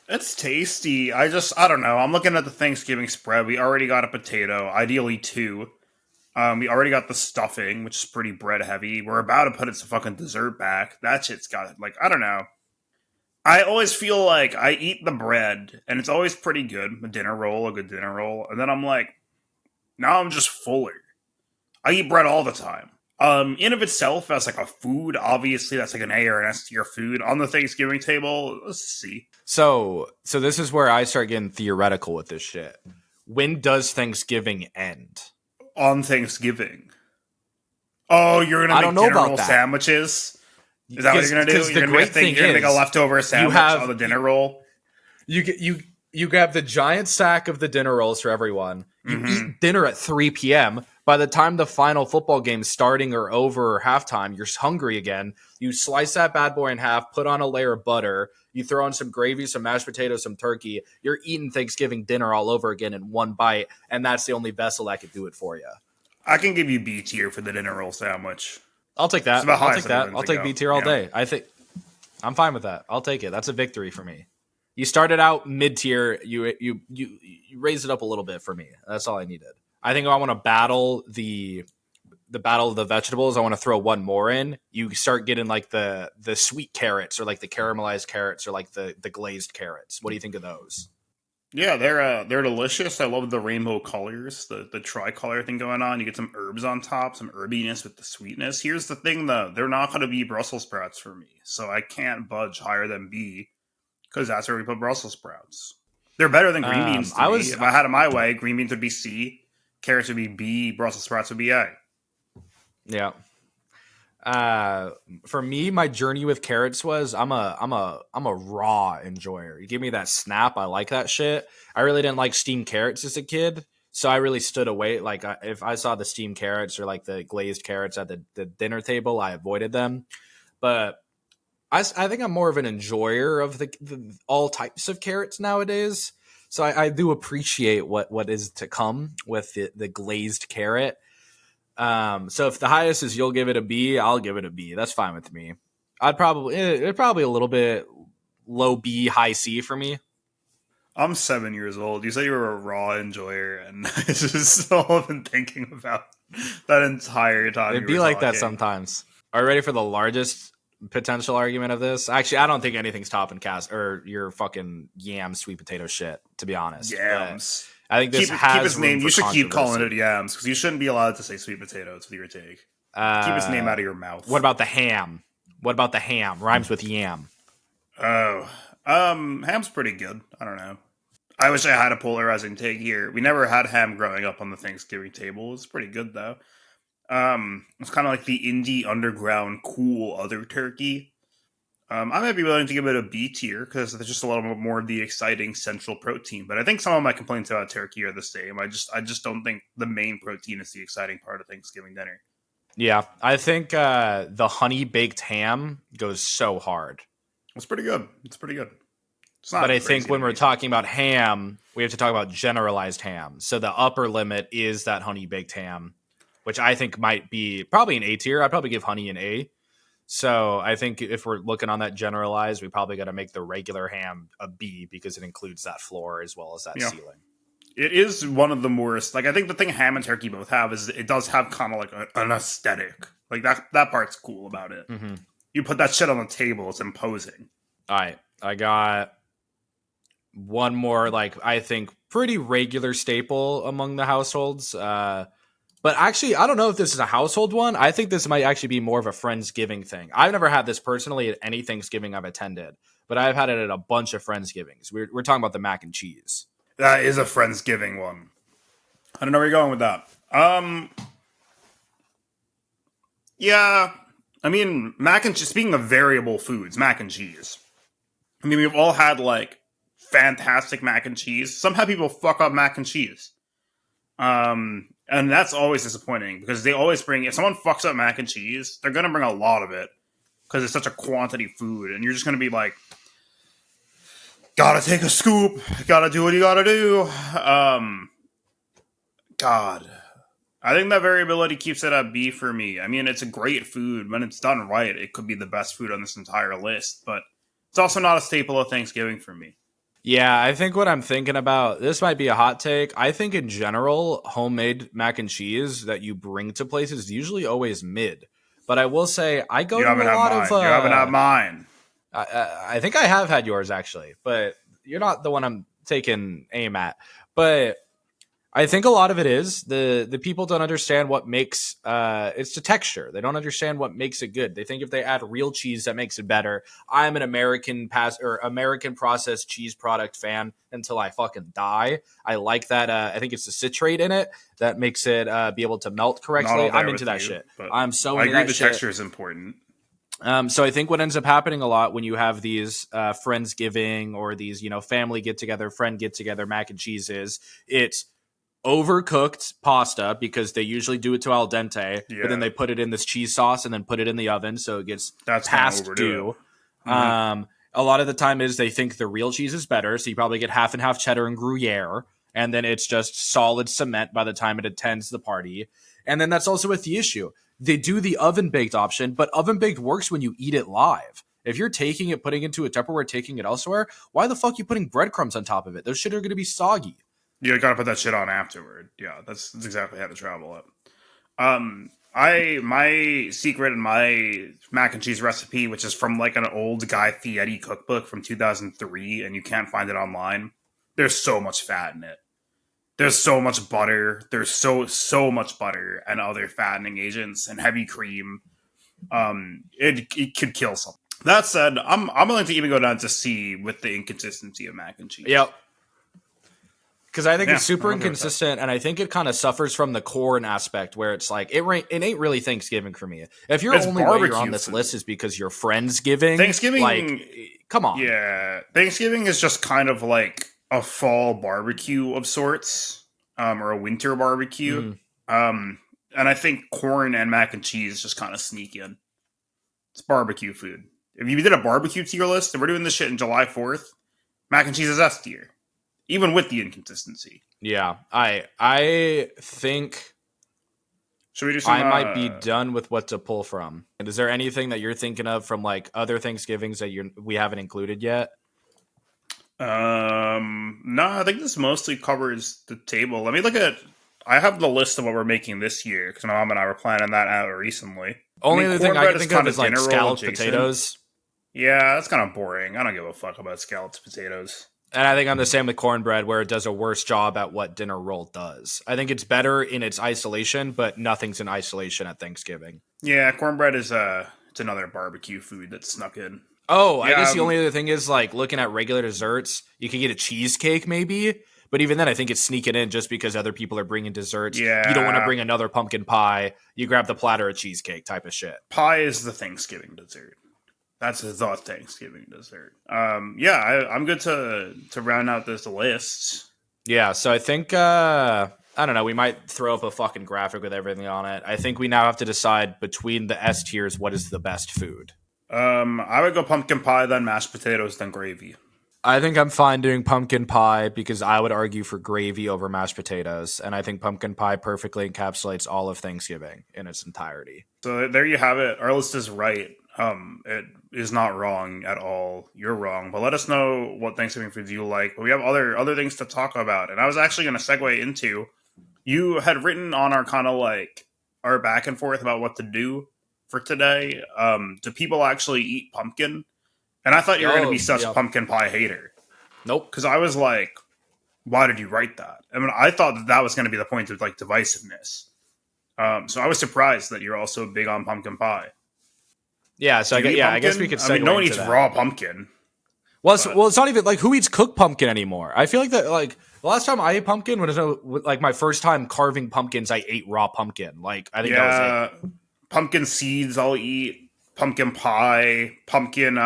It's tasty. I don't know. I'm looking at the Thanksgiving spread. We already got a potato, ideally 2. We already got the stuffing, which is pretty bread heavy. We're about to put its fucking dessert back. That shit's got like I don't know. I always feel like I eat the bread, and it's always pretty good. A good dinner roll, and then I'm like, now I'm just fuller. I eat bread all the time. In of itself, as like a food, obviously that's like an A or an S tier food. On the Thanksgiving table, let's see. So this is where I start getting theoretical with this shit. When does Thanksgiving end? On Thanksgiving. Oh, you're gonna make dinner roll sandwiches? Is that what you're gonna do? You're gonna make a leftover sandwich on the dinner roll. You grab the giant sack of the dinner rolls for everyone. You eat dinner at 3 p.m. By the time the final football game's starting or over or halftime, you're hungry again. You slice that bad boy in half, put on a layer of butter. You throw in some gravy, some mashed potatoes, some turkey. You're eating Thanksgiving dinner all over again in one bite, and that's the only vessel that could do it for you. I can give you B tier for the dinner roll sandwich. I'll take that. I'll take B tier all day. I think I'm fine with that. I'll take it. That's a victory for me. You started out mid tier. You raised it up a little bit for me. That's all I needed. I think I want to battle the battle of the vegetables. I want to throw one more in. You start getting like the sweet carrots or like the caramelized carrots or like the glazed carrots. What do you think of those? Yeah, they're delicious. I love the rainbow colors, the tricolor thing going on. You get some herbs on top, some herbiness with the sweetness. Here's the thing, though. They're not going to be Brussels sprouts for me, so I can't budge higher than B because that's where we put Brussels sprouts. They're better than green beans to me. If I had it my way, green beans would be C, carrots would be B, Brussels sprouts would be A. Yeah. For me, my journey with carrots was I'm a raw enjoyer. You give me that snap, I like that shit. I really didn't like steamed carrots as a kid, so I really stood away. Like if I saw the steamed carrots or like the glazed carrots at the dinner table, I avoided them. But I think I'm more of an enjoyer of the all types of carrots nowadays. So I do appreciate what is to come with the glazed carrot. So if the highest is you'll give it a B, I'll give it a B. That's fine with me. It'd probably a little bit low B, high C for me. I'm 7 years old. You said you were a raw enjoyer, and it's just all I've been thinking about that entire time. It'd be like that sometimes. Are you ready for the largest potential argument of this? Actually, I don't think anything's topping or your fucking yam sweet potato shit, to be honest. Yams. I think this keep its name. You should keep calling it yams because you shouldn't be allowed to say sweet potato. It's with your take. Keep his name out of your mouth. What about the ham? What about the ham? Rhymes with yam. Oh, ham's pretty good. I don't know. I wish I had a polarizing take here. We never had ham growing up on the Thanksgiving table. It's pretty good though. It's kind of like the indie underground cool other turkey. I might be willing to give it a B tier because there's just a little bit more of the exciting central protein. But I think some of my complaints about turkey are the same. I just don't think the main protein is the exciting part of Thanksgiving dinner. Yeah, I think the honey baked ham goes so hard. It's pretty good. But I think when we're talking about ham, we have to talk about generalized ham. So the upper limit is that honey baked ham, which I think might be probably an A tier. I'd probably give honey an A. So I think if we're looking on that generalized, we probably got to make the regular ham a B because it includes that floor as well as that ceiling. It is one of the worst. Like, I think the thing ham and turkey both have is it does have kind of like an aesthetic. Like that part's cool about it. Mm-hmm. You put that shit on the table, it's imposing. All right, I got one more, like, I think pretty regular staple among the households. But actually, I don't know if this is a household one. I think this might actually be more of a Friendsgiving thing. I've never had this personally at any Thanksgiving I've attended, but I've had it at a bunch of Friendsgivings. We're talking about the mac and cheese. That is a Friendsgiving one. I don't know where you're going with that. Yeah. I mean, mac and cheese, speaking of variable foods, mac and cheese. I mean, we've all had, like, fantastic mac and cheese. Somehow people fuck up mac and cheese. And that's always disappointing because they always bring, if someone fucks up mac and cheese, they're going to bring a lot of it because it's such a quantity food. And you're just going to be like, gotta take a scoop, gotta do what you gotta do. God. I think that variability keeps it at B for me. I mean, it's a great food. When it's done right, it could be the best food on this entire list. But it's also not a staple of Thanksgiving for me. Yeah, I think what I'm thinking about, this might be a hot take. I think in general, homemade mac and cheese that you bring to places is usually always mid. But I will say, I go to a lot of... You haven't had mine. I think I have had yours, actually. But you're not the one I'm taking aim at. But I think a lot of it is the people don't understand what makes it's the texture. They don't understand what makes it good. They think if they add real cheese that makes it better. I'm an American processed cheese product fan until I fucking die. I like that. I think it's the citrate in it that makes it be able to melt correctly. I'm into that shit. I'm so into that shit. I agree the texture is important. So I think what ends up happening a lot when you have these Friendsgiving or these, family get together, friend get together, mac and cheese is it's overcooked pasta because they usually do it to al dente, but then they put it in this cheese sauce and then put it in the oven so it gets past due. Mm-hmm. A lot of the time is they think the real cheese is better, so you probably get half and half cheddar and Gruyere, and then it's just solid cement by the time it attends the party. And then that's also with the issue. They do the oven-baked option, but oven-baked works when you eat it live. If you're taking it, putting it into a Tupperware, taking it elsewhere, why the fuck are you putting breadcrumbs on top of it? Those shit are going to be soggy. You gotta put that shit on afterward. Yeah, that's exactly how to travel it. My secret in my mac and cheese recipe, which is from like an old Guy Fieri cookbook from 2003, and you can't find it online. There's so much fat in it. There's so much butter. There's so much butter and other fattening agents and heavy cream. It could kill something. That said, I'm willing to even go down to C with the inconsistency of mac and cheese. Yep. Because I think it's super inconsistent, and I think it kind of suffers from the corn aspect, where it's like it ain't really Thanksgiving for me. If you're only way you're on this list is because you're Friendsgiving, like, come on. Yeah, Thanksgiving is just kind of like a fall barbecue of sorts, or a winter barbecue. And I think corn and mac and cheese just kind of sneak in. It's barbecue food. If you did a barbecue tier list, and we're doing this shit in July 4th, mac and cheese is S tier. Even with the inconsistency. Yeah, I think should we do some, I might be done with what to pull from. And is there anything that you're thinking of from like other Thanksgivings that we haven't included yet? No, I think this mostly covers the table. Let me look at. I have the list of what we're making this year because my mom and I were planning that out recently. Only other thing I can think of is like scalloped potatoes. Yeah, that's kind of boring. I don't give a fuck about scalloped potatoes. And I think I'm the same with cornbread, where it does a worse job at what dinner roll does. I think it's better in its isolation, but nothing's in isolation at Thanksgiving. Yeah, cornbread is it's another barbecue food that's snuck in. Oh, Yeah, I guess the only other thing is like looking at regular desserts, you can get a cheesecake maybe, but even then I think it's sneaking in just because other people are bringing desserts. Yeah. You don't want to bring another pumpkin pie. You grab the platter of cheesecake type of shit. Pie is the Thanksgiving dessert. That's the Thanksgiving dessert. Yeah, I'm good to round out this list. Yeah, so I think I don't know, we might throw up a fucking graphic with everything on it. I think we now have to decide between the S tiers what is the best food. I would go pumpkin pie, then mashed potatoes, then gravy. I think I'm fine doing pumpkin pie because I would argue for gravy over mashed potatoes, and I think pumpkin pie perfectly encapsulates all of Thanksgiving in its entirety. So there you have it. Our list is right. It is not wrong at all. You're wrong, but let us know what Thanksgiving foods you like. But we have other things to talk about, and I was actually going to segue into. You had written on our kind of like our back and forth about what to do for today. Do people actually eat pumpkin? And I thought you were going to be such a pumpkin pie hater. Nope. Because I was like, why did you write that? I mean, I thought that was going to be the point of like divisiveness. So I was surprised that you're also big on pumpkin pie. Yeah, so I guess we could segue no one into eats that. raw pumpkin. Well, it's not even like who eats cooked pumpkin anymore. I feel like that like the last time I ate pumpkin was like my first time carving pumpkins. I ate raw pumpkin. Like I think that was it. Pumpkin seeds I'll eat. Pumpkin pie. Pumpkin.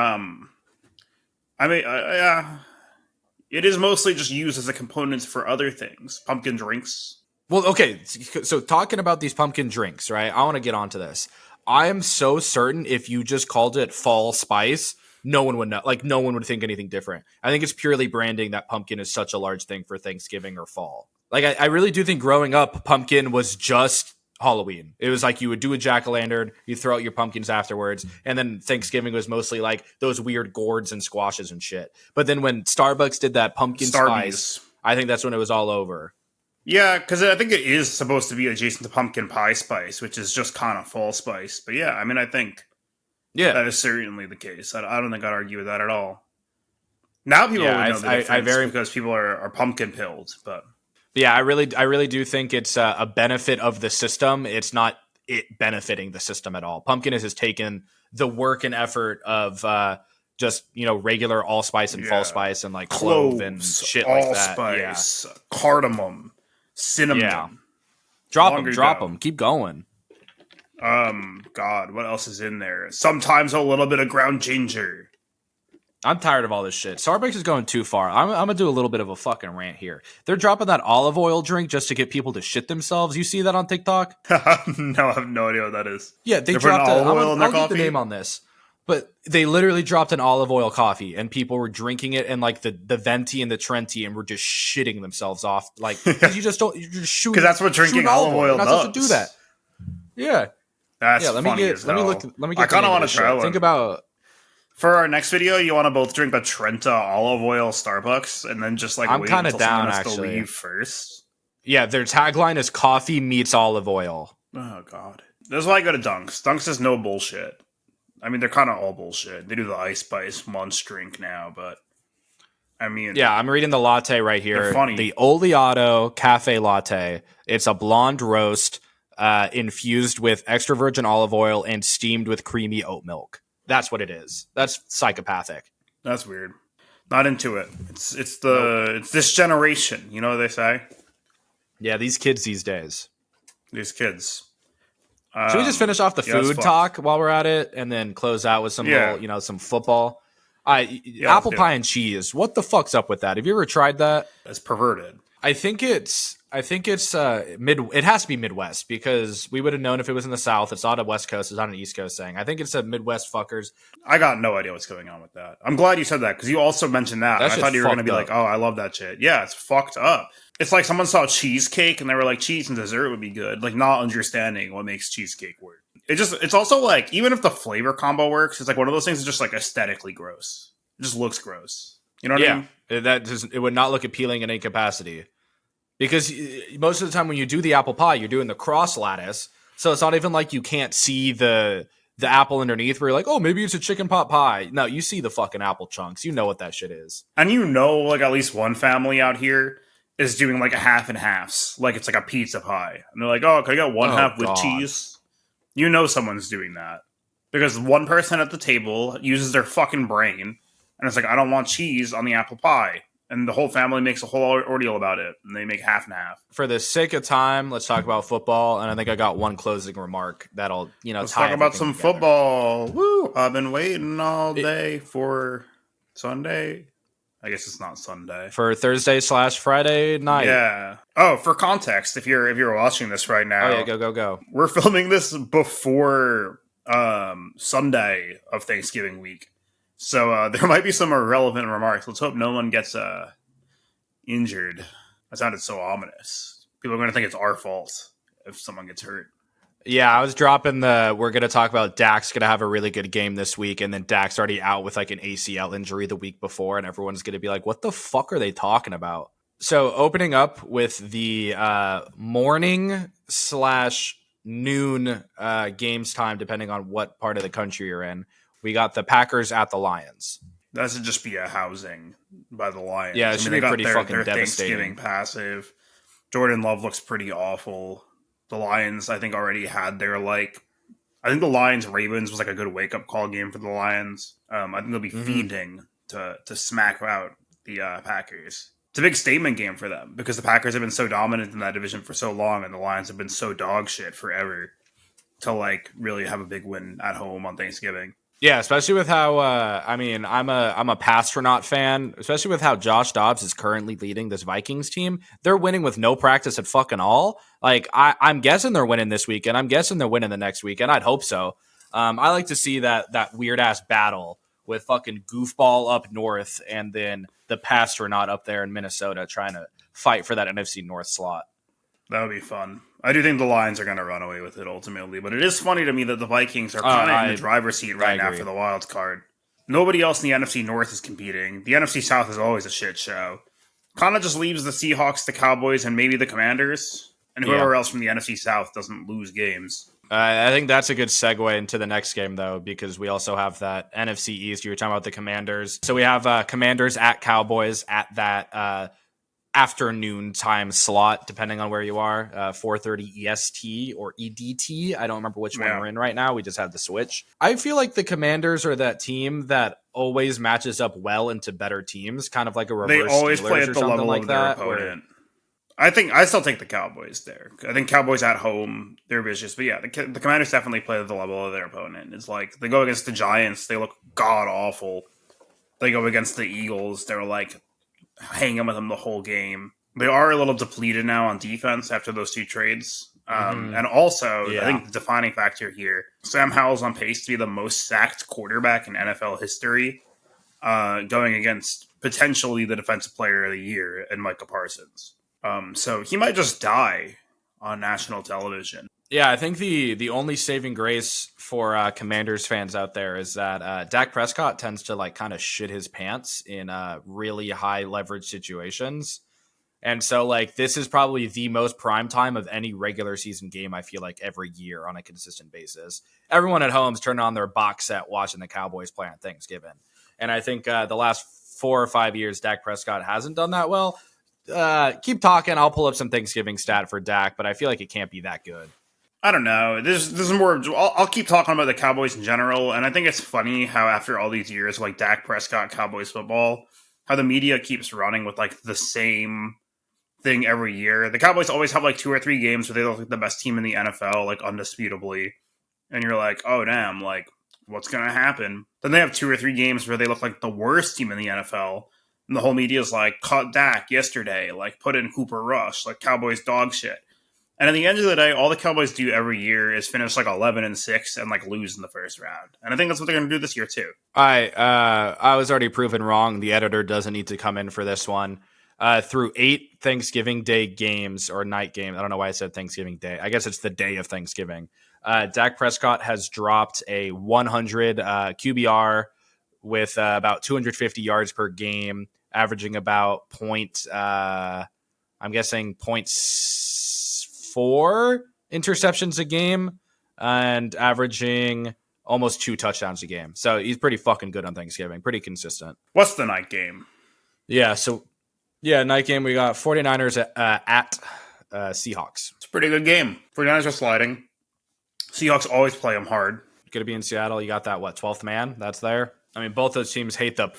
It is mostly just used as a component for other things. Pumpkin drinks. Well, okay. So talking about these pumpkin drinks, right? I want to get onto this. I am so certain if you just called it fall spice, no one would know. Like no one would think anything different. I think it's purely branding that pumpkin is such a large thing for Thanksgiving or fall. Like I really do think growing up, pumpkin was just Halloween. It was like you would do a jack-o'-lantern, you throw out your pumpkins afterwards, and then Thanksgiving was mostly like those weird gourds and squashes and shit. But then when Starbucks did that pumpkin spice, I think that's when it was all over. Yeah, because I think it is supposed to be adjacent to pumpkin pie spice, which is just kind of fall spice. But yeah, I mean, I think that is certainly the case. I don't think I'd argue with that at all. Now people would know the difference because people are pumpkin pilled. But yeah, I really do think it's a benefit of the system. It's not it benefiting the system at all. Pumpkin has taken the work and effort of just regular allspice and fall spice and like clove and shit like that. Allspice, cardamom. Cinnamon. Yeah. Drop them. Keep going. God, what else is in there? Sometimes a little bit of ground ginger. I'm tired of all this shit. Starbucks is going too far. I'm going to do a little bit of a fucking rant here. They're dropping that olive oil drink just to get people to shit themselves. You see that on TikTok? No, I have no idea what that is. Yeah, they dropped olive oil in their coffee? I'll get the name on this. But they literally dropped an olive oil coffee, and people were drinking it, and like the venti and the Trenti, and were just shitting themselves off. Like you just don't, you're just shooting. Because that's what drinking olive oil does. You're not supposed to do that. Yeah, that's Let me get. I kind of want to try one. Think about for our next video. You want to both drink a Trenta olive oil Starbucks, and then just like I'm wait kind of until down someone has actually. to leave first. Yeah, their tagline is "Coffee meets olive oil." Oh God, that's why I go to Dunks. Dunks is no bullshit. I mean, they're kind of all bullshit. They do the Ice Spice Munch drink now, but I mean... Yeah, I'm reading the latte right here. They're funny. The Oleato Cafe Latte. It's a blonde roast infused with extra virgin olive oil and steamed with creamy oat milk. That's what it is. That's psychopathic. That's weird. Not into it. It's this generation. You know what they say? Yeah, these kids these days. These kids. Should we just finish off the food talk while we're at it, and then close out with some little, some football? Apple pie and cheese. What the fuck's up with that? Have you ever tried that? It's perverted. I think it's it has to be Midwest, because we would have known if it was in the South. It's not a West Coast, it's not an East Coast thing. I think it's a Midwest fuckers. I got no idea what's going on with that. I'm glad you said that, because you also mentioned that. I thought you were going to be like, oh, I love that shit. Yeah, it's fucked up. It's like someone saw cheesecake and they were like, cheese and dessert would be good. Like, not understanding what makes cheesecake work. It's also like, even if the flavor combo works, it's like one of those things that's just like aesthetically gross. It just looks gross. You know what I mean? It would not look appealing in any capacity. Because most of the time when you do the apple pie, you're doing the cross lattice. So it's not even like you can't see the the apple underneath where you're like, oh, maybe it's a chicken pot pie. No, you see the fucking apple chunks. You know what that shit is. And you know, like at least one family out here is doing like a half and halves, like it's like a pizza pie, and they're like, "Oh, can I get one Oh, half with God. cheese?" You know, someone's doing that because one person at the table uses their fucking brain, and it's like, "I don't want cheese on the apple pie," and the whole family makes a whole ordeal about it, and they make half and half. For the sake of time, let's talk about football. And I think I got one closing remark that'll, Let's tie talk about everything some together. football. Woo! I've been waiting all day for Sunday. I guess it's not Sunday. For Thursday/Friday night. Yeah. Oh, for context, if you're watching this right now, Oh yeah, go. we're filming this before Sunday of Thanksgiving week, so there might be some irrelevant remarks. Let's hope no one gets injured. That sounded so ominous. People are going to think it's our fault if someone gets hurt. Yeah, I was dropping we're going to talk about Dak's going to have a really good game this week, and then Dak's already out with like an ACL injury the week before, and everyone's going to be like, what the fuck are they talking about? So opening up with the morning/noon games time, depending on what part of the country you're in, we got the Packers at the Lions. That should just be a housing by the Lions. Yeah, it should be pretty fucking their devastating. Thanksgiving passive. Jordan Love looks pretty awful. The Lions, I think, already had their I think the Lions-Ravens was like a good wake-up call game for the Lions. I think they'll be feeding to smack out the Packers. It's a big statement game for them because the Packers have been so dominant in that division for so long, and the Lions have been so dog shit forever to really have a big win at home on Thanksgiving. Yeah, especially with how I'm a Pastronaut fan, especially with how Josh Dobbs is currently leading this Vikings team. They're winning with no practice at fucking all. I'm guessing they're winning this weekend. I'm guessing they're winning the next weekend. I'd hope so. I like to see that weird ass battle with fucking goofball up north and then the Pastronaut up there in Minnesota trying to fight for that NFC North slot. That would be fun. I do think the Lions are going to run away with it ultimately, but it is funny to me that the Vikings are kind of in the driver's seat right now for the wild card. Nobody else in the NFC North is competing. The NFC South is always a shit show. Kind of just leaves the Seahawks, the Cowboys, and maybe the Commanders, and whoever else from the NFC South doesn't lose games. I think that's a good segue into the next game, though, because we also have that NFC East. You were talking about the Commanders. So we have Commanders at Cowboys at that afternoon time slot, depending on where you are, 4:30 EST or EDT. I don't remember which one we're in right now. We just have the switch. I feel like the Commanders are that team that always matches up well into better teams, kind of like a reverse. They always Steelers play at the level like of their opponent. I still take the Cowboys there. I think Cowboys at home, they're vicious. But yeah, the Commanders definitely play at the level of their opponent. It's like they go against the Giants, they look god-awful. They go against the Eagles, they're hanging with them the whole game. They are a little depleted now on defense after those two trades. And also, I think the defining factor here, Sam Howell's on pace to be the most sacked quarterback in NFL history, going against potentially the defensive player of the year in Micah Parsons. So he might just die on national television. Yeah, I think the only saving grace for Commanders fans out there is that Dak Prescott tends to kind of shit his pants in really high leverage situations. And so this is probably the most prime time of any regular season game, I feel like, every year on a consistent basis. Everyone at home's turning on their box set watching the Cowboys play on Thanksgiving. And I think the last 4 or 5 years, Dak Prescott hasn't done that well. Keep talking. I'll pull up some Thanksgiving stat for Dak, but I feel like it can't be that good. I don't know. This is more. I'll keep talking about the Cowboys in general, and I think it's funny how after all these years, Dak Prescott Cowboys football, how the media keeps running with the same thing every year. The Cowboys always have 2 or 3 games where they look like the best team in the NFL, undisputably, and you're like, oh damn, what's gonna happen? Then they have 2 or 3 games where they look like the worst team in the NFL, and the whole media's caught Dak yesterday, put in Cooper Rush, Cowboys dog shit. And at the end of the day, all the Cowboys do every year is finish 11-6 and lose in the first round. And I think that's what they're going to do this year too. I was already proven wrong. The editor doesn't need to come in for this one. Through 8 Thanksgiving Day games or night games, I don't know why I said Thanksgiving Day. I guess it's the day of Thanksgiving. Dak Prescott has dropped a 100 QBR with about 250 yards per game, averaging about I'm guessing 0.4 interceptions a game, and averaging almost 2 touchdowns a game. So he's pretty fucking good on Thanksgiving, pretty consistent. What's the night game? Yeah, so night game, we got 49ers at Seahawks. It's a pretty good game. 49ers are sliding. Seahawks always play them hard. Going to be in Seattle. You got that, 12th man? That's there. I mean, both those teams hate the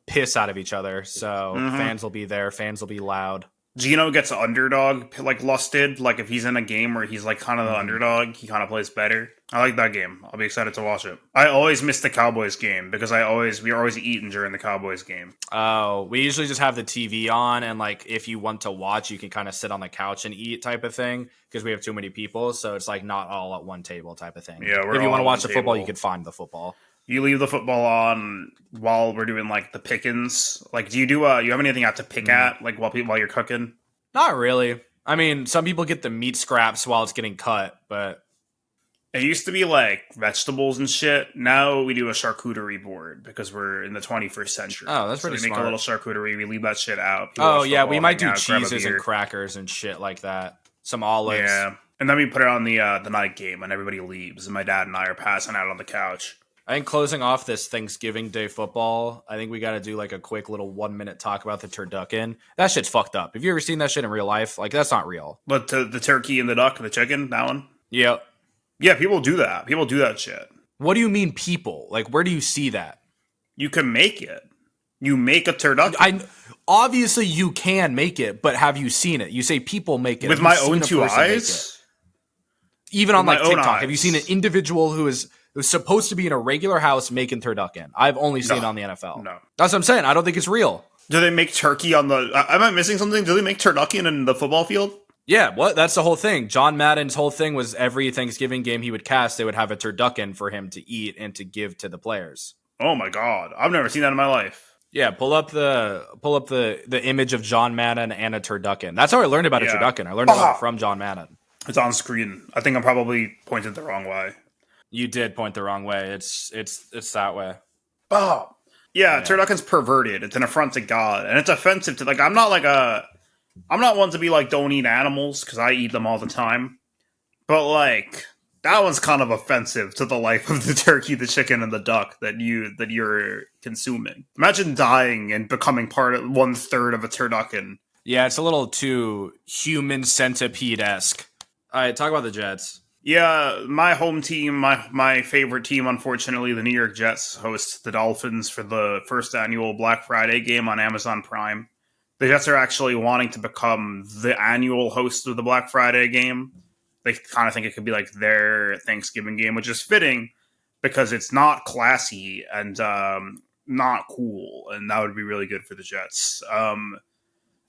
piss out of each other, so fans will be there. Fans will be loud. Gino gets underdog, like, lusted. Like, if he's in a game where he's, like, kind of the underdog, he kind of plays better. I like that game. I'll be excited to watch it. I always miss the Cowboys game because we are always eating during the Cowboys game. Oh, we usually just have the TV on, and, like, if you want to watch, you can kind of sit on the couch and eat type of thing because we have too many people, so it's, like, not all at one table type of thing. Yeah, if you want to watch the football, you could find the football. You leave the football on while we're doing, like, the pickings. Like, do you have anything out to pick at, like, while you're cooking? Not really. I mean, some people get the meat scraps while it's getting cut, but it used to be, like, vegetables and shit. Now we do a charcuterie board because we're in the 21st century. Oh, that's pretty smart. We make a little charcuterie. We leave that shit out. People we might do cheeses and crackers and shit like that. Some olives. Yeah. And then we put it on the night game and everybody leaves. And my dad and I are passing out on the couch. I think closing off this Thanksgiving Day football, I think we got to do like a quick little 1 minute talk about the turducken. That shit's fucked up. Have you ever seen that shit in real life? Like, that's not real. But the turkey and the duck and the chicken, that one? Yep. Yeah, people do that. People do that shit. What do you mean people? Like, where do you see that? You can make it. You make a turducken. Obviously, you can make it, but have you seen it? You say people make it. With my own 2 eyes? Even on, like, TikTok. Have you seen an individual who is supposed to be in a regular house making turducken? I've only seen it on the NFL. No. That's what I'm saying. I don't think it's real. Do they make turkey on the... Am I missing something? Do they make turducken in the football field? Yeah, what? That's the whole thing. John Madden's whole thing was every Thanksgiving game he would cast, they would have a turducken for him to eat and to give to the players. Oh my god. I've never seen that in my life. Yeah, pull up the image of John Madden and a turducken. That's how I learned about a turducken. I learned about it from John Madden. It's on screen. I think I'm probably pointed the wrong way. You did point the wrong way. It's that way. Oh. Yeah, turducken's perverted. It's an affront to God. And it's offensive to, like, I'm not one to be like, don't eat animals, because I eat them all the time. But, like, that one's kind of offensive to the life of the turkey, the chicken, and the duck that you're consuming. Imagine dying and becoming part of 1/3 of a turducken. Yeah, it's a little too human centipede-esque. All right, talk about the Jets. Yeah, my home team, my favorite team, unfortunately, the New York Jets, host the Dolphins for the first annual Black Friday game on Amazon Prime. The Jets are actually wanting to become the annual host of the Black Friday game. They kind of think it could be like their Thanksgiving game, which is fitting because it's not classy and not cool, and that would be really good for the Jets.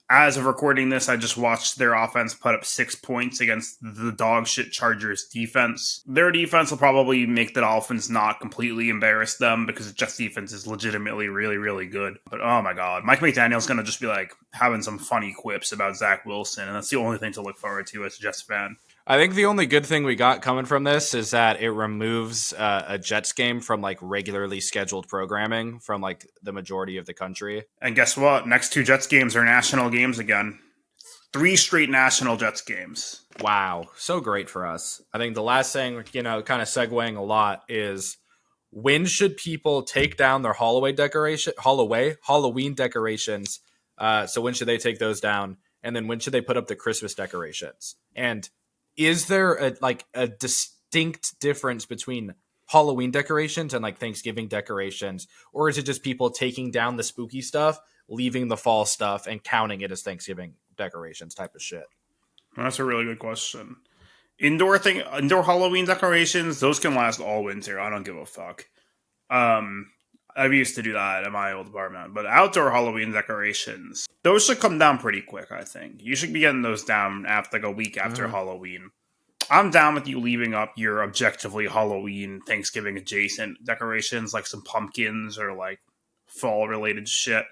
As of recording this, I just watched their offense put up 6 points against the dog shit Chargers defense. Their defense will probably make the Dolphins not completely embarrass them because the Jets defense is legitimately really, really good. But oh my god, Mike McDaniel's going to just be like having some funny quips about Zach Wilson, and that's the only thing to look forward to as a Jets fan. I think the only good thing we got coming from this is that it removes a Jets game from like regularly scheduled programming from like the majority of the country. And guess what? Next 2 Jets games are national games again. 3 straight national Jets games. Wow. So great for us. I think the last thing, kind of segueing a lot is when should people take down their Halloween decorations? So when should they take those down? And then when should they put up the Christmas decorations? And is there a distinct difference between Halloween decorations and like Thanksgiving decorations? Or is it just people taking down the spooky stuff, leaving the fall stuff, and counting it as Thanksgiving decorations type of shit? That's a really good question. Indoor Halloween decorations, those can last all winter. I don't give a fuck. I used to do that at my old apartment. But outdoor Halloween decorations, those should come down pretty quick, I think. You should be getting those down after like a week after Halloween. I'm down with you leaving up your objectively Halloween, Thanksgiving adjacent decorations, like some pumpkins or like fall related shit.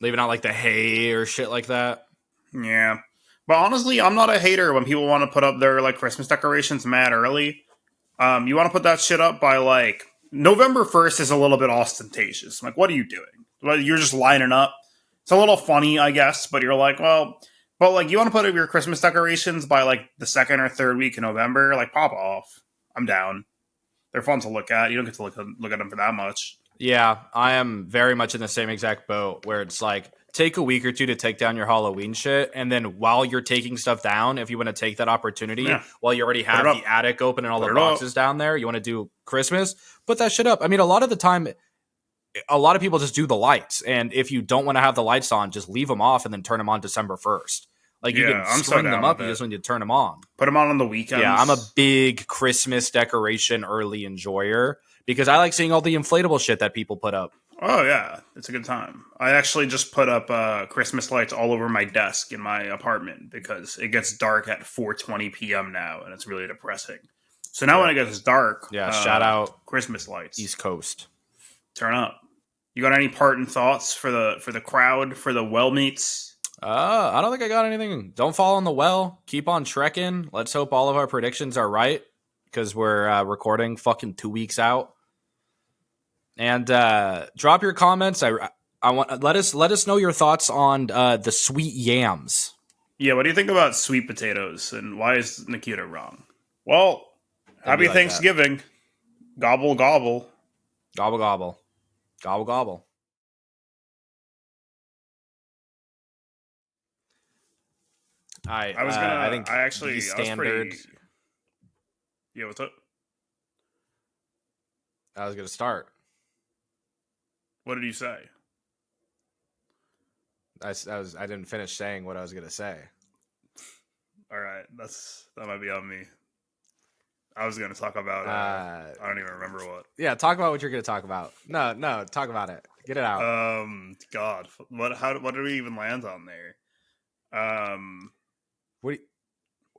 Leaving out like the hay or shit like that. Yeah. But honestly, I'm not a hater when people want to put up their like Christmas decorations mad early. You want to put that shit up by like November 1st is a little bit ostentatious. Like, what are you doing? Well, you're just lining up. It's a little funny, I guess, but you're like, well, but like you want to put up your Christmas decorations by like the 2nd or 3rd week in November, like pop off. I'm down. They're fun to look at. You don't get to look at them for that much. Yeah, I am very much in the same exact boat where it's like take a week or two to take down your Halloween shit, and then while you're taking stuff down, if you want to take that opportunity Yeah. while you already have the attic open and all the boxes down there, you want to do Christmas, put that shit up. I mean, a lot of the time, a lot of people just do the lights, and if you don't want to have the lights on, just leave them off and then turn them on December 1st. Like you can string them up, you just need to turn them on. Put them on the weekends. Yeah, I'm a big Christmas decoration early enjoyer because I like seeing all the inflatable shit that people put up. Oh yeah, it's a good time. I actually just put up Christmas lights all over my desk in my apartment because it gets dark at 4:20 p.m. now, and it's really depressing. So now when it gets dark, shout out Christmas lights, East Coast, turn up. You got any parting thoughts for the crowd, for the well meets? I don't think I got anything. Don't fall in the well. Keep on trekking. Let's hope all of our predictions are right because we're recording fucking 2 weeks out. And drop your comments. I want let us know your thoughts on the sweet yams. Yeah, what do you think about sweet potatoes, and why is Nikita wrong? Well, happy Thanksgiving. That. Gobble gobble. Gobble gobble. Gobble gobble. I think the standard. Yeah, what's up? I was gonna start. What did you say? I didn't finish saying what I was gonna say. All right, that might be on me. I was gonna talk about. I don't even remember what. Yeah, talk about what you're gonna talk about. No, talk about it. Get it out. God, what did we even land on there?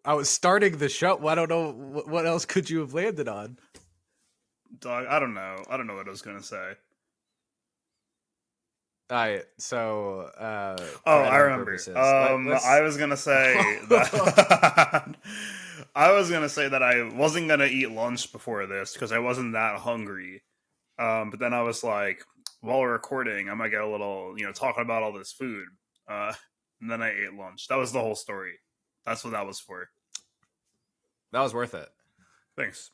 I was starting the show. I don't know what else could you have landed on. Dog, I don't know what I was gonna say. All right, so I remember. I was gonna say that I was gonna say that I wasn't gonna eat lunch before this because I wasn't that hungry. But then I was like, while we're recording, I might get a little, talking about all this food. And then I ate lunch. That was the whole story. That's what that was for. That was worth it. Thanks.